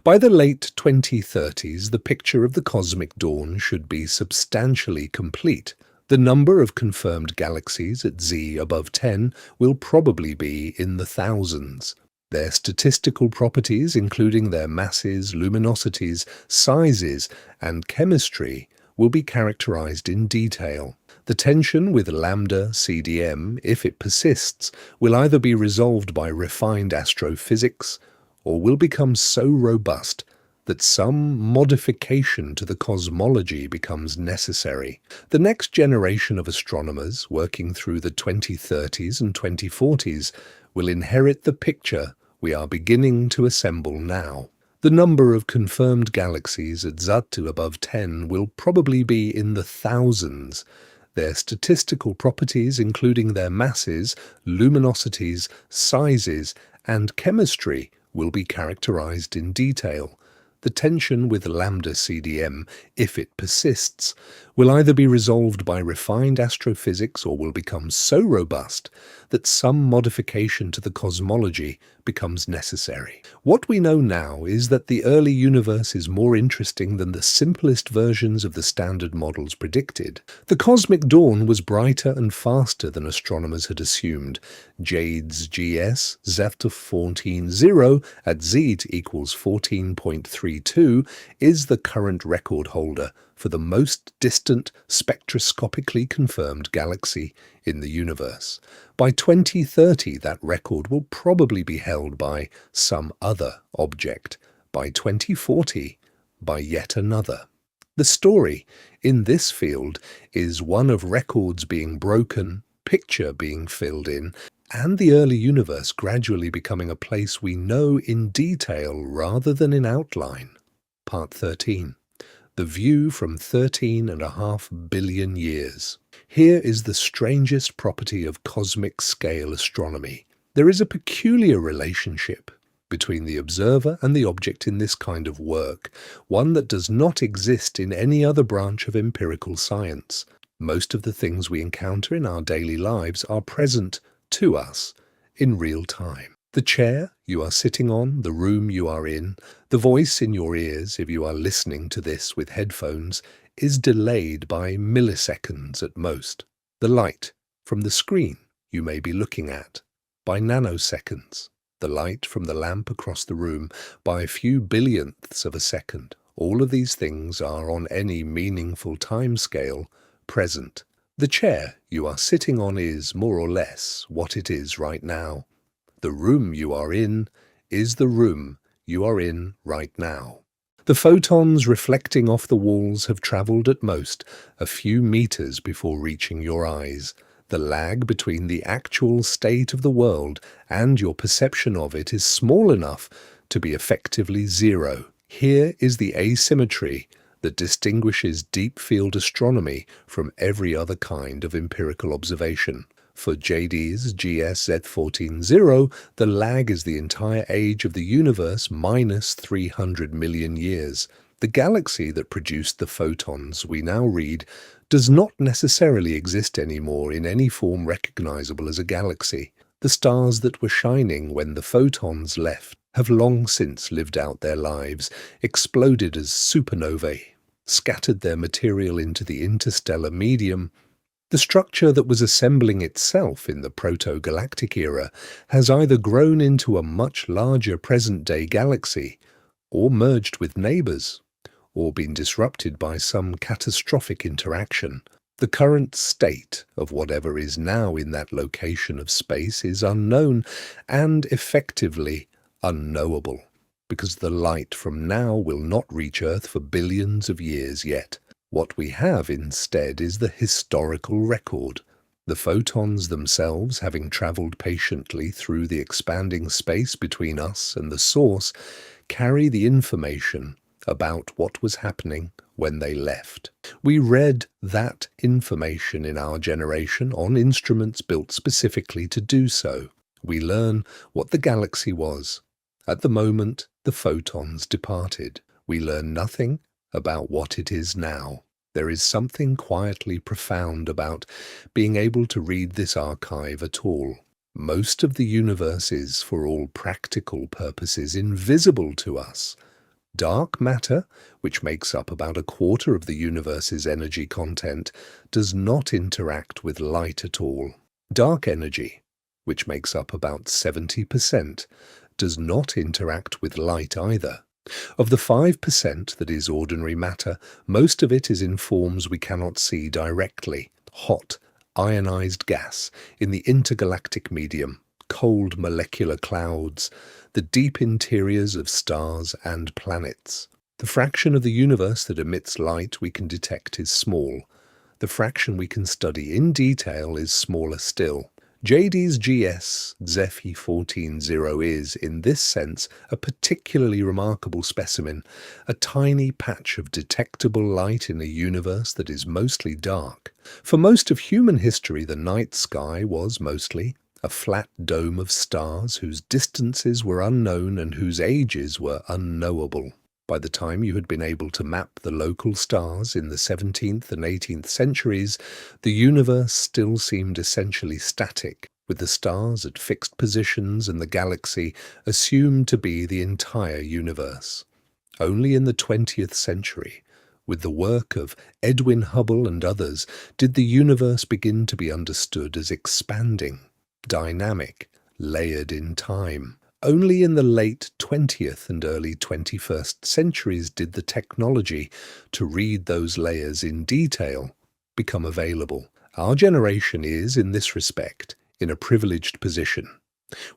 By the late 2030s, the picture of the cosmic dawn should be substantially complete. The number of confirmed galaxies at Z above 10 will probably be in the thousands. Their statistical properties, including their masses, luminosities, sizes, and chemistry, will be characterized in detail. The tension with lambda CDM, if it persists, will either be resolved by refined astrophysics or will become so robust that some modification to the cosmology becomes necessary. The next generation of astronomers, working through the 2030s and 2040s, will inherit the picture we are beginning to assemble now. The number of confirmed galaxies at Z above 10 will probably be in the thousands. Their statistical properties, including their masses, luminosities, sizes, and chemistry, will be characterized in detail. The tension with lambda CDM, if it persists, will either be resolved by refined astrophysics or will become so robust that some modification to the cosmology becomes necessary. What we know now is that the early universe is more interesting than the simplest versions of the standard models predicted. The cosmic dawn was brighter and faster than astronomers had assumed. JADES-GS-z14-0 at z equals 14.32 is the current record holder for the most distant spectroscopically confirmed galaxy in the universe. By 2030, that record will probably be held by some other object. By 2040, by yet another. The story in this field is one of records being broken, picture being filled in, and the early universe gradually becoming a place we know in detail rather than in outline. Part 13. The view from 13.5 billion years. Here is the strangest property of cosmic scale astronomy. There is a peculiar relationship between the observer and the object in this kind of work, one that does not exist in any other branch of empirical science. Most of the things we encounter in our daily lives are present to us in real time. The chair you are sitting on, the room you are in, the voice in your ears if you are listening to this with headphones, is delayed by milliseconds at most. The light from the screen you may be looking at, by nanoseconds. The light from the lamp across the room, by a few billionths of a second. All of these things are on any meaningful time scale present. The chair you are sitting on is, more or less, what it is right now. The room you are in is the room you are in right now. The photons reflecting off the walls have travelled at most a few meters before reaching your eyes. The lag between the actual state of the world and your perception of it is small enough to be effectively zero. Here is the asymmetry that distinguishes deep field astronomy from every other kind of empirical observation. For JADES-GS-z14-0, the lag is the entire age of the universe minus 300 million years. The galaxy that produced the photons we now read does not necessarily exist anymore in any form recognizable as a galaxy. The stars that were shining when the photons left have long since lived out their lives, exploded as supernovae, scattered their material into the interstellar medium. The structure that was assembling itself in the proto-galactic era has either grown into a much larger present-day galaxy, or merged with neighbours, or been disrupted by some catastrophic interaction. The current state of whatever is now in that location of space is unknown and effectively unknowable, because the light from now will not reach Earth for billions of years yet. What we have instead is the historical record, the photons themselves having travelled patiently through the expanding space between us and the source, carry the information about what was happening when they left. We read that information in our generation on instruments built specifically to do so. We learn what the galaxy was. At the moment the photons departed. We learn nothing about what it is now. There is something quietly profound about being able to read this archive at all. Most of the universe is, for all practical purposes, invisible to us. Dark matter, which makes up about a quarter of the universe's energy content, does not interact with light at all. Dark energy, which makes up about 70%, does not interact with light either. Of the 5% that is ordinary matter, most of it is in forms we cannot see directly. Hot, ionized gas in the intergalactic medium, cold molecular clouds, the deep interiors of stars and planets. The fraction of the universe that emits light we can detect is small. The fraction we can study in detail is smaller still. JADES-GS-z14-0 is, in this sense, a particularly remarkable specimen, a tiny patch of detectable light in a universe that is mostly dark. For most of human history, the night sky was mostly a flat dome of stars whose distances were unknown and whose ages were unknowable. By the time you had been able to map the local stars in the 17th and 18th centuries, the universe still seemed essentially static, with the stars at fixed positions and the galaxy assumed to be the entire universe. Only in the 20th century, with the work of Edwin Hubble and others, did the universe begin to be understood as expanding, dynamic, layered in time. Only in the late 20th and early 21st centuries did the technology to read those layers in detail become available. Our generation is, in this respect, in a privileged position.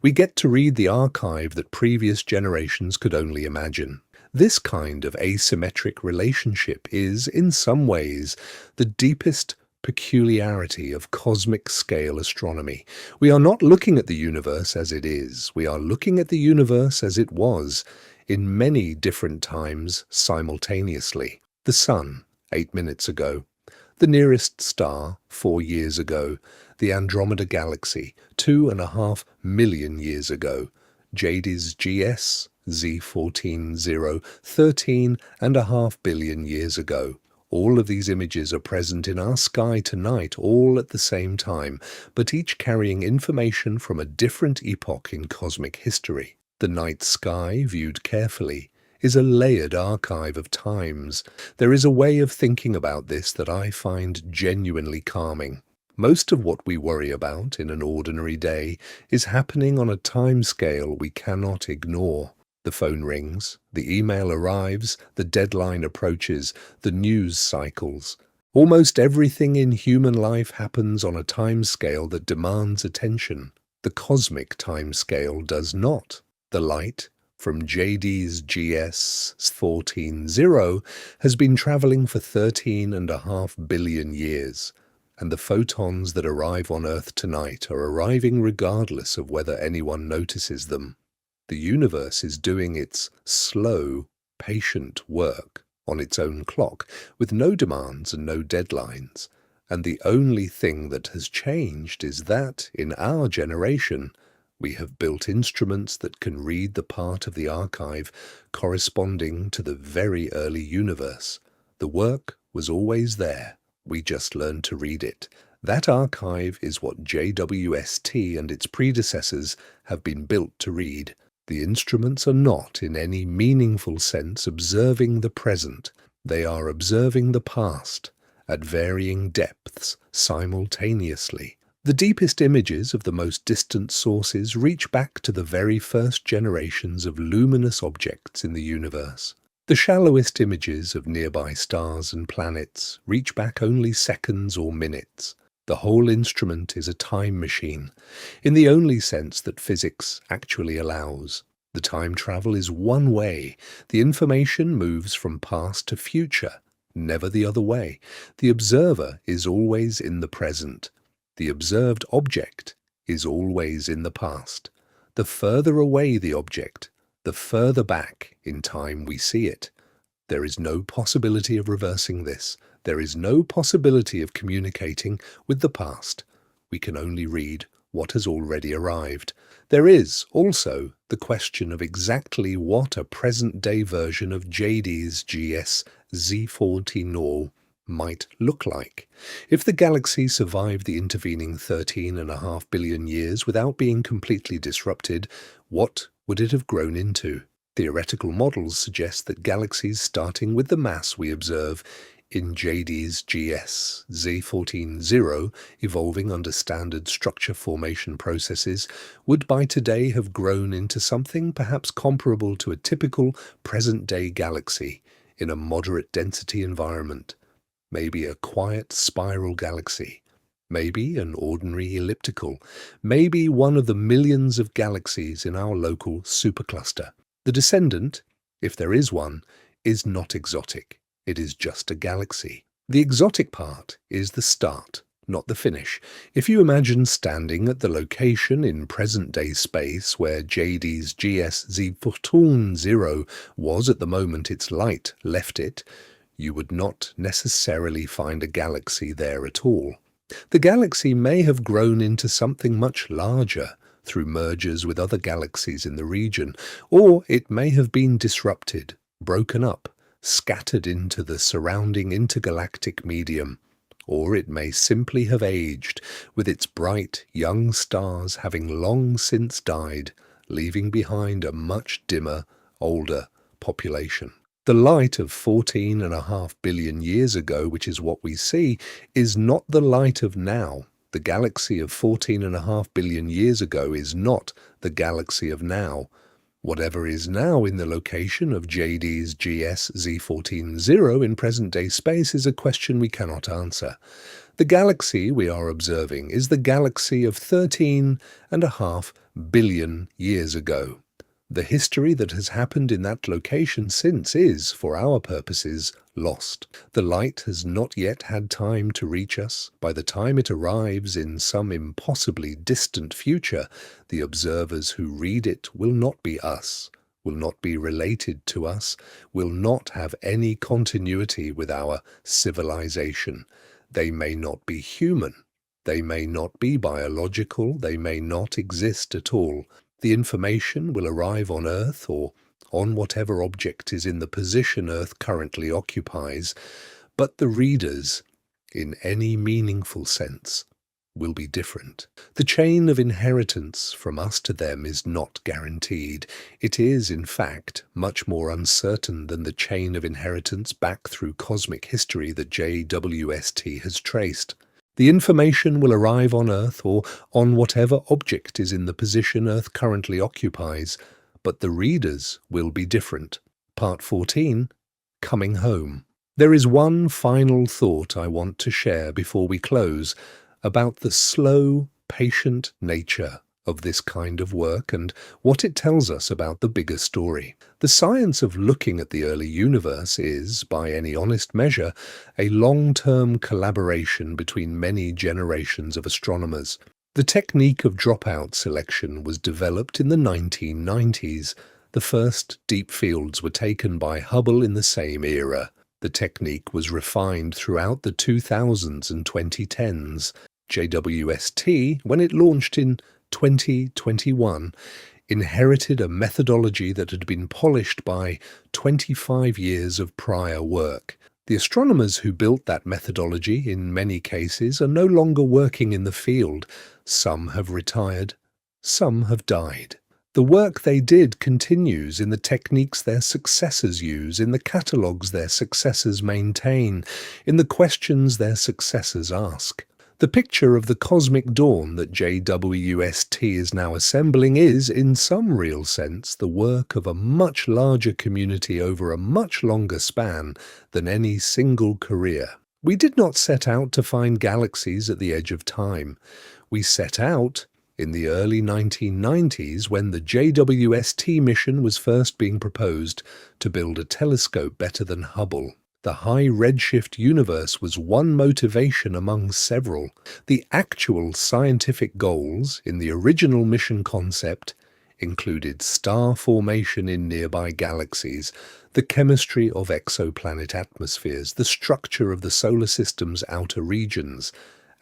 We get to read the archive that previous generations could only imagine. This kind of asymmetric relationship is, in some ways, the deepest peculiarity of cosmic-scale astronomy. We are not looking at the universe as it is. We are looking at the universe as it was, in many different times simultaneously. The Sun, 8 minutes ago. The nearest star, 4 years ago. The Andromeda Galaxy, 2.5 million years ago. JADES-GS-z14-0, 13.5 billion years ago. All of these images are present in our sky tonight, all at the same time, but each carrying information from a different epoch in cosmic history. The night sky, viewed carefully, is a layered archive of times. There is a way of thinking about this that I find genuinely calming. Most of what we worry about in an ordinary day is happening on a timescale we cannot ignore. The phone rings, the email arrives, the deadline approaches, the news cycles. Almost everything in human life happens on a timescale that demands attention. The cosmic timescale does not. The light from JADES-GS-z14-0 has been traveling for 13.5 billion years, and the photons that arrive on Earth tonight are arriving regardless of whether anyone notices them. The universe is doing its slow, patient work on its own clock, with no demands and no deadlines, and the only thing that has changed is that, in our generation, we have built instruments that can read the part of the archive corresponding to the very early universe. The work was always there, we just learned to read it. That archive is what JWST and its predecessors have been built to read. The instruments are not, in any meaningful sense, observing the present. They are observing the past, at varying depths, simultaneously. The deepest images of the most distant sources reach back to the very first generations of luminous objects in the universe. The shallowest images of nearby stars and planets reach back only seconds or minutes. The whole instrument is a time machine, in the only sense that physics actually allows. The time travel is one way. The information moves from past to future, never the other way. The observer is always in the present. The observed object is always in the past. The further away the object, the further back in time we see it. There is no possibility of reversing this. There is no possibility of communicating with the past. We can only read what has already arrived. There is also the question of exactly what a present-day version of JADES-GS-z14-0 might look like. If the galaxy survived the intervening 13.5 billion years without being completely disrupted, what would it have grown into? Theoretical models suggest that galaxies starting with the mass we observe in JADES-GS-z14-0, evolving under standard structure formation processes, would by today have grown into something perhaps comparable to a typical present-day galaxy in a moderate density environment. Maybe a quiet spiral galaxy, maybe an ordinary elliptical, maybe one of the millions of galaxies in our local supercluster. The descendant, if there is one, is not exotic. It is just a galaxy. The exotic part is the start, not the finish. If you imagine standing at the location in present-day space where JADES-GS-z14-0 was at the moment its light left it, you would not necessarily find a galaxy there at all. The galaxy may have grown into something much larger through mergers with other galaxies in the region, or it may have been disrupted, broken up, scattered into the surrounding intergalactic medium. Or it may simply have aged, with its bright young stars having long since died, leaving behind a much dimmer, older population. The light of 14.5 billion years ago, which is what we see, is not the light of now. The galaxy of 14.5 billion years ago is not the galaxy of now. Whatever is now in the location of JADES-GS-z14-0 in present-day space is a question we cannot answer. The galaxy we are observing is the galaxy of 13.5 billion years ago. The history that has happened in that location since is, for our purposes, lost. The light has not yet had time to reach us. By the time it arrives in some impossibly distant future, the observers who read it will not be us, will not be related to us, will not have any continuity with our civilization. They may not be human. They may not be biological. They may not exist at all. The information will arrive on Earth or on whatever object is in the position Earth currently occupies, but the readers, in any meaningful sense, will be different. The chain of inheritance from us to them is not guaranteed. It is, in fact, much more uncertain than the chain of inheritance back through cosmic history that JWST has traced. The information will arrive on Earth or on whatever object is in the position Earth currently occupies, but the readers will be different. Part 14, Coming Home. There is one final thought I want to share before we close about the slow, patient nature of this kind of work and what it tells us about the bigger story. The science of looking at the early universe is, by any honest measure, a long-term collaboration between many generations of astronomers. The technique of dropout selection was developed in the 1990s. The first deep fields were taken by Hubble in the same era. The technique was refined throughout the 2000s and 2010s. JWST, when it launched in 2021, inherited a methodology that had been polished by 25 years of prior work. The astronomers who built that methodology, in many cases, are no longer working in the field. Some have retired, some have died. The work they did continues in the techniques their successors use, in the catalogues their successors maintain, in the questions their successors ask. The picture of the cosmic dawn that JWST is now assembling is, in some real sense, the work of a much larger community over a much longer span than any single career. We did not set out to find galaxies at the edge of time. We set out in the early 1990s, when the JWST mission was first being proposed, to build a telescope better than Hubble. The high redshift universe was one motivation among several. The actual scientific goals in the original mission concept included star formation in nearby galaxies, the chemistry of exoplanet atmospheres, the structure of the solar system's outer regions,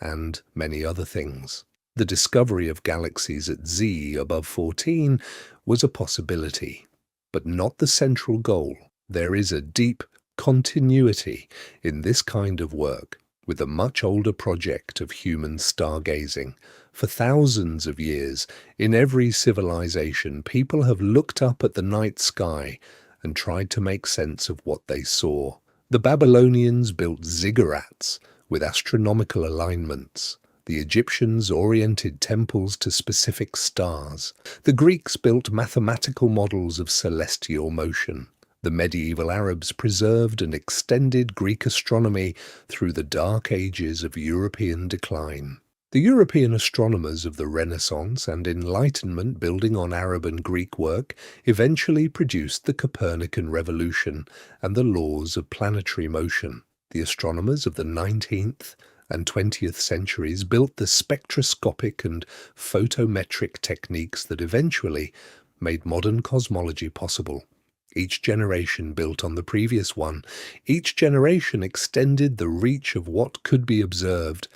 and many other things. The discovery of galaxies at Z above 14 was a possibility, but not the central goal. There is a deep continuity in this kind of work with a much older project of human stargazing. For thousands of years, in every civilization, people have looked up at the night sky and tried to make sense of what they saw. The Babylonians built ziggurats with astronomical alignments. The Egyptians oriented temples to specific stars. The Greeks built mathematical models of celestial motion. The medieval Arabs preserved and extended Greek astronomy through the dark ages of European decline. The European astronomers of the Renaissance and Enlightenment, building on Arab and Greek work, eventually produced the Copernican revolution and the laws of planetary motion. The astronomers of the 19th and 20th centuries built the spectroscopic and photometric techniques that eventually made modern cosmology possible. Each generation built on the previous one. Each generation extended the reach of what could be observed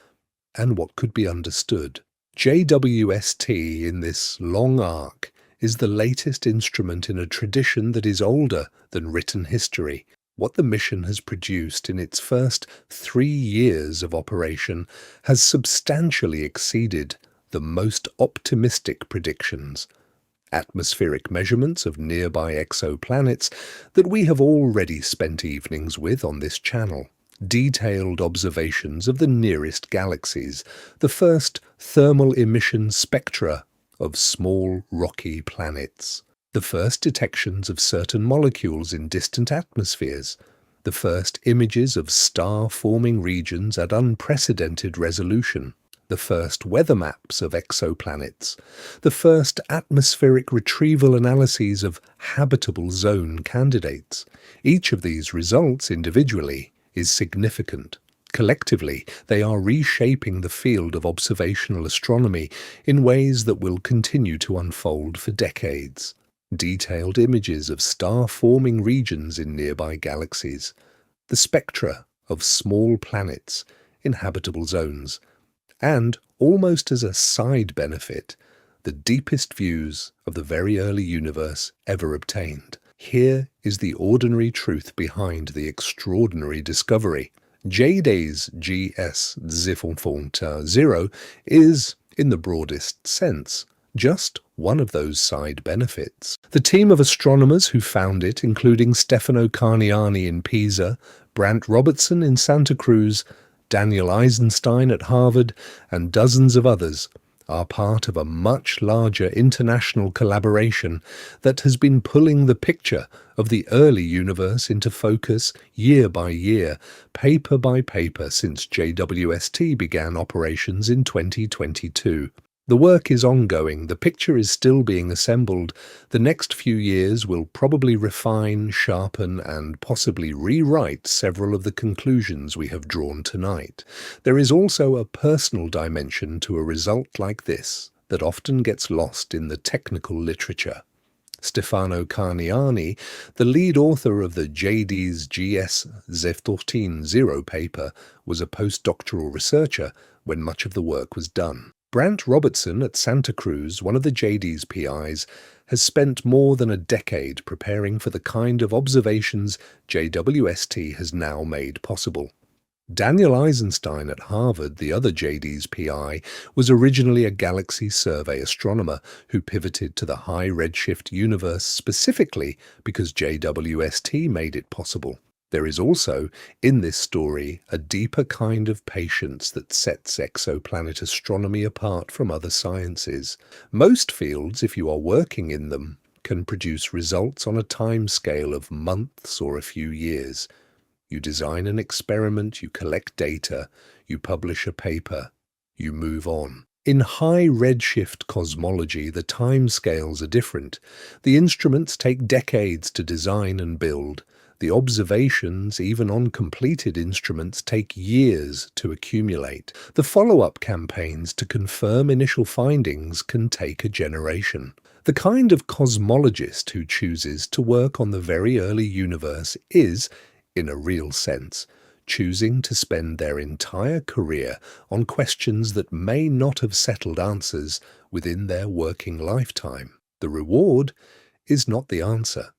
and what could be understood. JWST, in this long arc, is the latest instrument in a tradition that is older than written history. What the mission has produced in its first 3 years of operation has substantially exceeded the most optimistic predictions. Atmospheric measurements of nearby exoplanets that we have already spent evenings with on this channel. Detailed observations of the nearest galaxies, the first thermal emission spectra of small rocky planets, the first detections of certain molecules in distant atmospheres, the first images of star-forming regions at unprecedented resolution, the first weather maps of exoplanets, the first atmospheric retrieval analyses of habitable zone candidates. Each of these results individually is significant. Collectively, they are reshaping the field of observational astronomy in ways that will continue to unfold for decades. Detailed images of star-forming regions in nearby galaxies, the spectra of small planets in habitable zones, and, almost as a side benefit, the deepest views of the very early universe ever obtained. Here is the ordinary truth behind the extraordinary discovery. JADES-GS-z14-0 is, in the broadest sense, just one of those side benefits. The team of astronomers who found it, including Stefano Carniani in Pisa, Brant Robertson in Santa Cruz, Daniel Eisenstein at Harvard, and dozens of others, are part of a much larger international collaboration that has been pulling the picture of the early universe into focus year by year, paper by paper, since JWST began operations in 2022. The work is ongoing, the picture is still being assembled. The next few years will probably refine, sharpen, and possibly rewrite several of the conclusions we have drawn tonight. There is also a personal dimension to a result like this that often gets lost in the technical literature. Stefano Carniani, the lead author of the JADES-GS-z14-0 paper, was a postdoctoral researcher when much of the work was done. Brant Robertson at Santa Cruz, one of the JADES PIs, has spent more than a decade preparing for the kind of observations JWST has now made possible. Daniel Eisenstein at Harvard, the other JADES PI, was originally a galaxy survey astronomer who pivoted to the high redshift universe specifically because JWST made it possible. There is also, in this story, a deeper kind of patience that sets exoplanet astronomy apart from other sciences. Most fields, if you are working in them, can produce results on a timescale of months or a few years. You design an experiment, you collect data, you publish a paper, you move on. In high redshift cosmology, the timescales are different. The instruments take decades to design and build. The observations, even on completed instruments, take years to accumulate. The follow-up campaigns to confirm initial findings can take a generation. The kind of cosmologist who chooses to work on the very early universe is, in a real sense, choosing to spend their entire career on questions that may not have settled answers within their working lifetime. The reward is not the answer.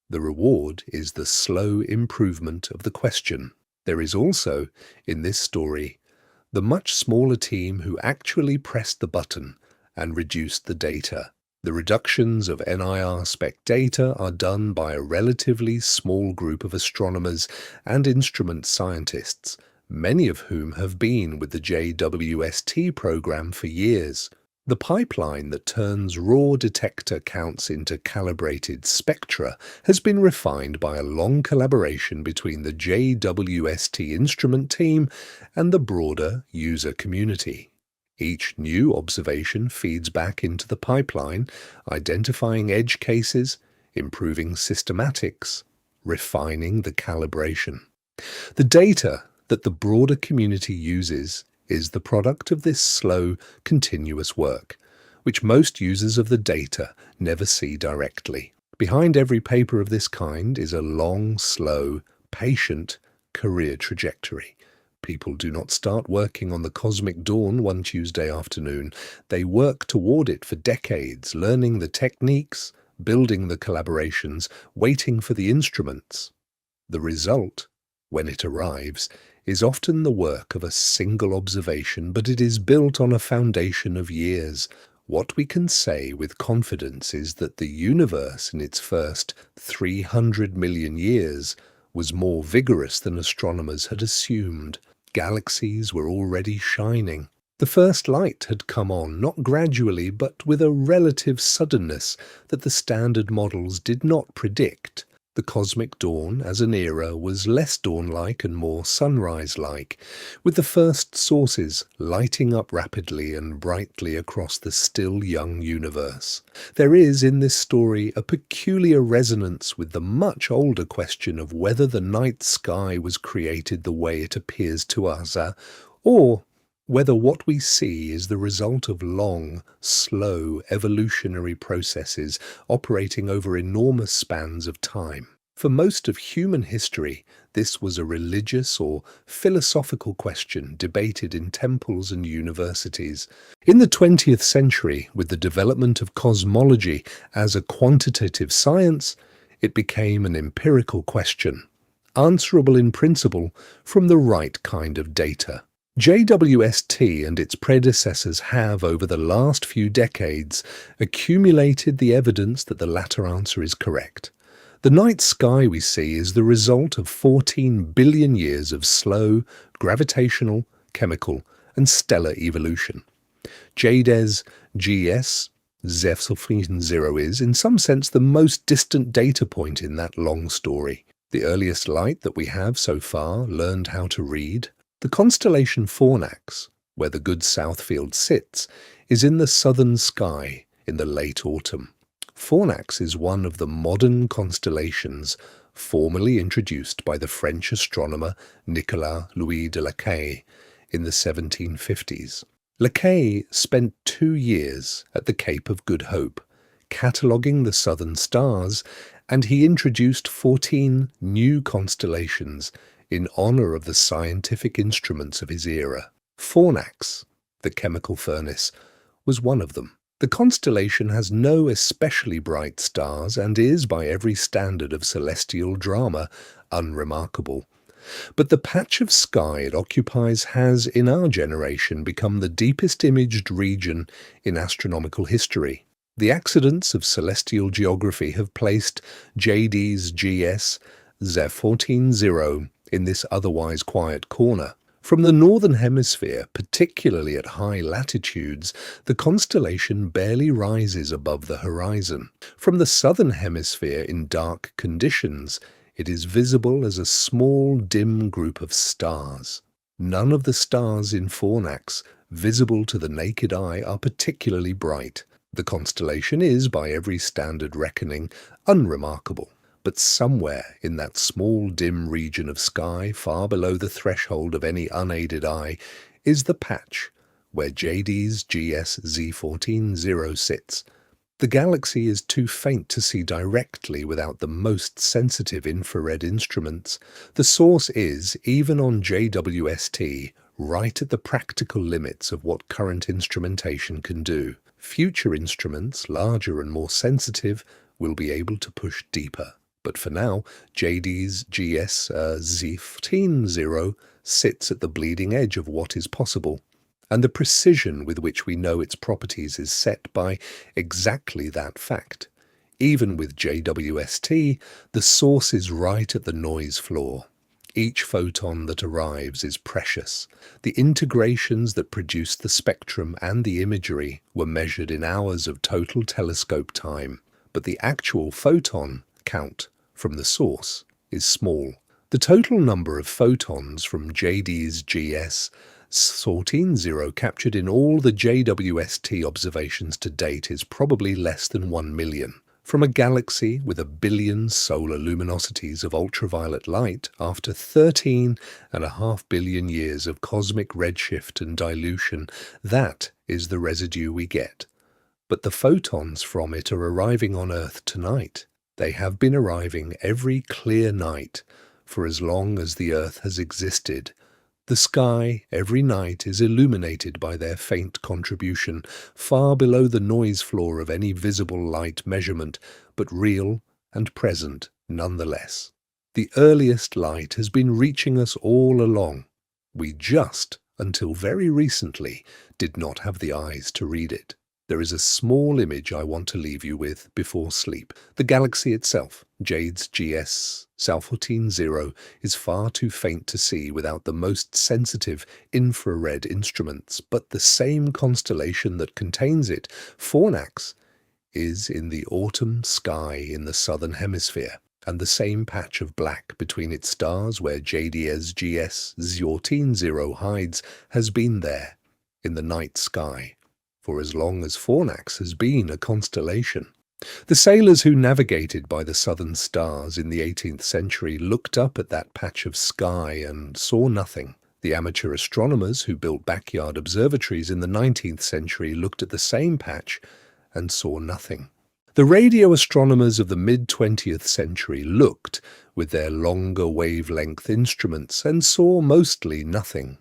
The reward is the slow improvement of the question. There is also, in this story, the much smaller team who actually pressed the button and reduced the data. The reductions of NIR spec data are done by a relatively small group of astronomers and instrument scientists, many of whom have been with the JWST program for years. The pipeline that turns raw detector counts into calibrated spectra has been refined by a long collaboration between the JWST instrument team and the broader user community. Each new observation feeds back into the pipeline, identifying edge cases, improving systematics, refining the calibration. The data that the broader community uses is the product of this slow, continuous work, which most users of the data never see directly. Behind every paper of this kind is a long, slow, patient career trajectory. People do not start working on the cosmic dawn one Tuesday afternoon. They work toward it for decades, learning the techniques, building the collaborations, waiting for the instruments. The result, when it arrives, is often the work of a single observation, but it is built on a foundation of years. What we can say with confidence is that the universe in its first 300 million years was more vigorous than astronomers had assumed. Galaxies were already shining. The first light had come on, not gradually, but with a relative suddenness that the standard models did not predict. The cosmic dawn as an era was less dawn-like and more sunrise-like, with the first sources lighting up rapidly and brightly across the still young universe. There is in this story a peculiar resonance with the much older question of whether the night sky was created the way it appears to us, or whether what we see is the result of long, slow evolutionary processes operating over enormous spans of time. For most of human history, this was a religious or philosophical question debated in temples and universities. In the 20th century, with the development of cosmology as a quantitative science, it became an empirical question, answerable in principle from the right kind of data. JWST and its predecessors have, over the last few decades, accumulated the evidence that the latter answer is correct. The night sky we see is the result of 14 billion years of slow, gravitational, chemical, and stellar evolution. JADES-GS-z14-0 is, in some sense, the most distant data point in that long story. The earliest light that we have so far learned how to read. The constellation Fornax, where the good Southfield sits, is in the southern sky in the late autumn. Fornax is one of the modern constellations formally introduced by the French astronomer Nicolas Louis de Lacaille in the 1750s. Lacaille spent 2 years at the Cape of Good Hope, cataloguing the southern stars, and he introduced 14 new constellations in honor of the scientific instruments of his era. Fornax, the chemical furnace, was one of them. The constellation has no especially bright stars and is, by every standard of celestial drama, unremarkable. But the patch of sky it occupies has, in our generation, become the deepest imaged region in astronomical history. The accidents of celestial geography have placed JADES-GS-z14-0 in this otherwise quiet corner. From the northern hemisphere, particularly at high latitudes, the constellation barely rises above the horizon. From the southern hemisphere, in dark conditions, it is visible as a small, dim group of stars. None of the stars in Fornax visible to the naked eye are particularly bright. The constellation is, by every standard reckoning, unremarkable. But somewhere in that small dim region of sky, far below the threshold of any unaided eye, is the patch where JADES-GS-z14-0 sits. The galaxy is too faint to see directly without the most sensitive infrared instruments. The source is, even on JWST, right at the practical limits of what current instrumentation can do. Future instruments, larger and more sensitive, will be able to push deeper. But for now, JADES-GS-z14-0 sits at the bleeding edge of what is possible, and the precision with which we know its properties is set by exactly that fact. Even with JWST, the source is right at the noise floor. Each photon that arrives is precious. The integrations that produce the spectrum and the imagery were measured in hours of total telescope time, but the actual photon count from the source is small. The total number of photons from JADES-GS-z14-0 captured in all the JWST observations to date is probably less than 1 million. From a galaxy with 1 billion solar luminosities of ultraviolet light after 13.5 billion years of cosmic redshift and dilution, that is the residue we get. But the photons from it are arriving on Earth tonight. They have been arriving every clear night for as long as the Earth has existed. The sky every night is illuminated by their faint contribution, far below the noise floor of any visible light measurement, but real and present nonetheless. The earliest light has been reaching us all along. We just, until very recently, did not have the eyes to read it. There is a small image I want to leave you with before sleep. The galaxy itself, JADES-GS-z14-0, is far too faint to see without the most sensitive infrared instruments, but the same constellation that contains it, Fornax, is in the autumn sky in the southern hemisphere, and the same patch of black between its stars where JADES-GS-z14-0 hides has been there in the night sky for as long as Fornax has been a constellation. The sailors who navigated by the southern stars in the 18th century looked up at that patch of sky and saw nothing. The amateur astronomers who built backyard observatories in the 19th century looked at the same patch and saw nothing. The radio astronomers of the mid-20th century looked with their longer wavelength instruments and saw mostly nothing.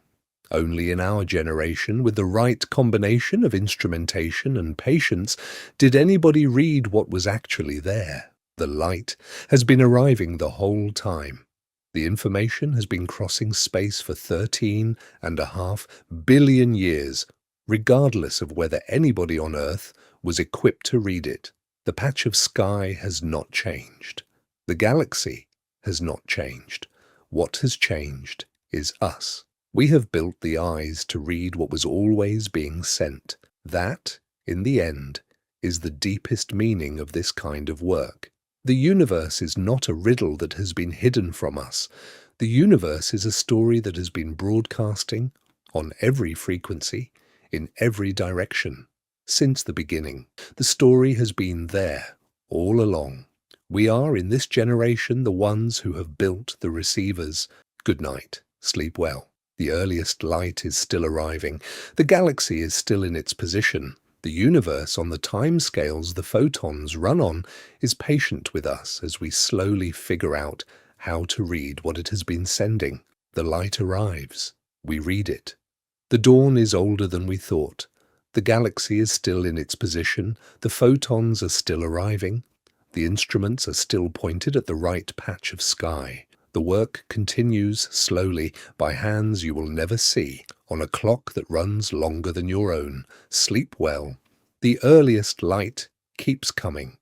Only in our generation, with the right combination of instrumentation and patience, did anybody read what was actually there. The light has been arriving the whole time. The information has been crossing space for 13.5 billion years, regardless of whether anybody on Earth was equipped to read it. The patch of sky has not changed. The galaxy has not changed. What has changed is us. We have built the eyes to read what was always being sent. That, in the end, is the deepest meaning of this kind of work. The universe is not a riddle that has been hidden from us. The universe is a story that has been broadcasting on every frequency, in every direction, since the beginning. The story has been there all along. We are, in this generation, the ones who have built the receivers. Good night. Sleep well. The earliest light is still arriving. The galaxy is still in its position. The universe, on the timescales the photons run on, is patient with us as we slowly figure out how to read what it has been sending. The light arrives. We read it. The dawn is older than we thought. The galaxy is still in its position. The photons are still arriving. The instruments are still pointed at the right patch of sky. The work continues slowly by hands you will never see, on a clock that runs longer than your own. Sleep well. The earliest light keeps coming.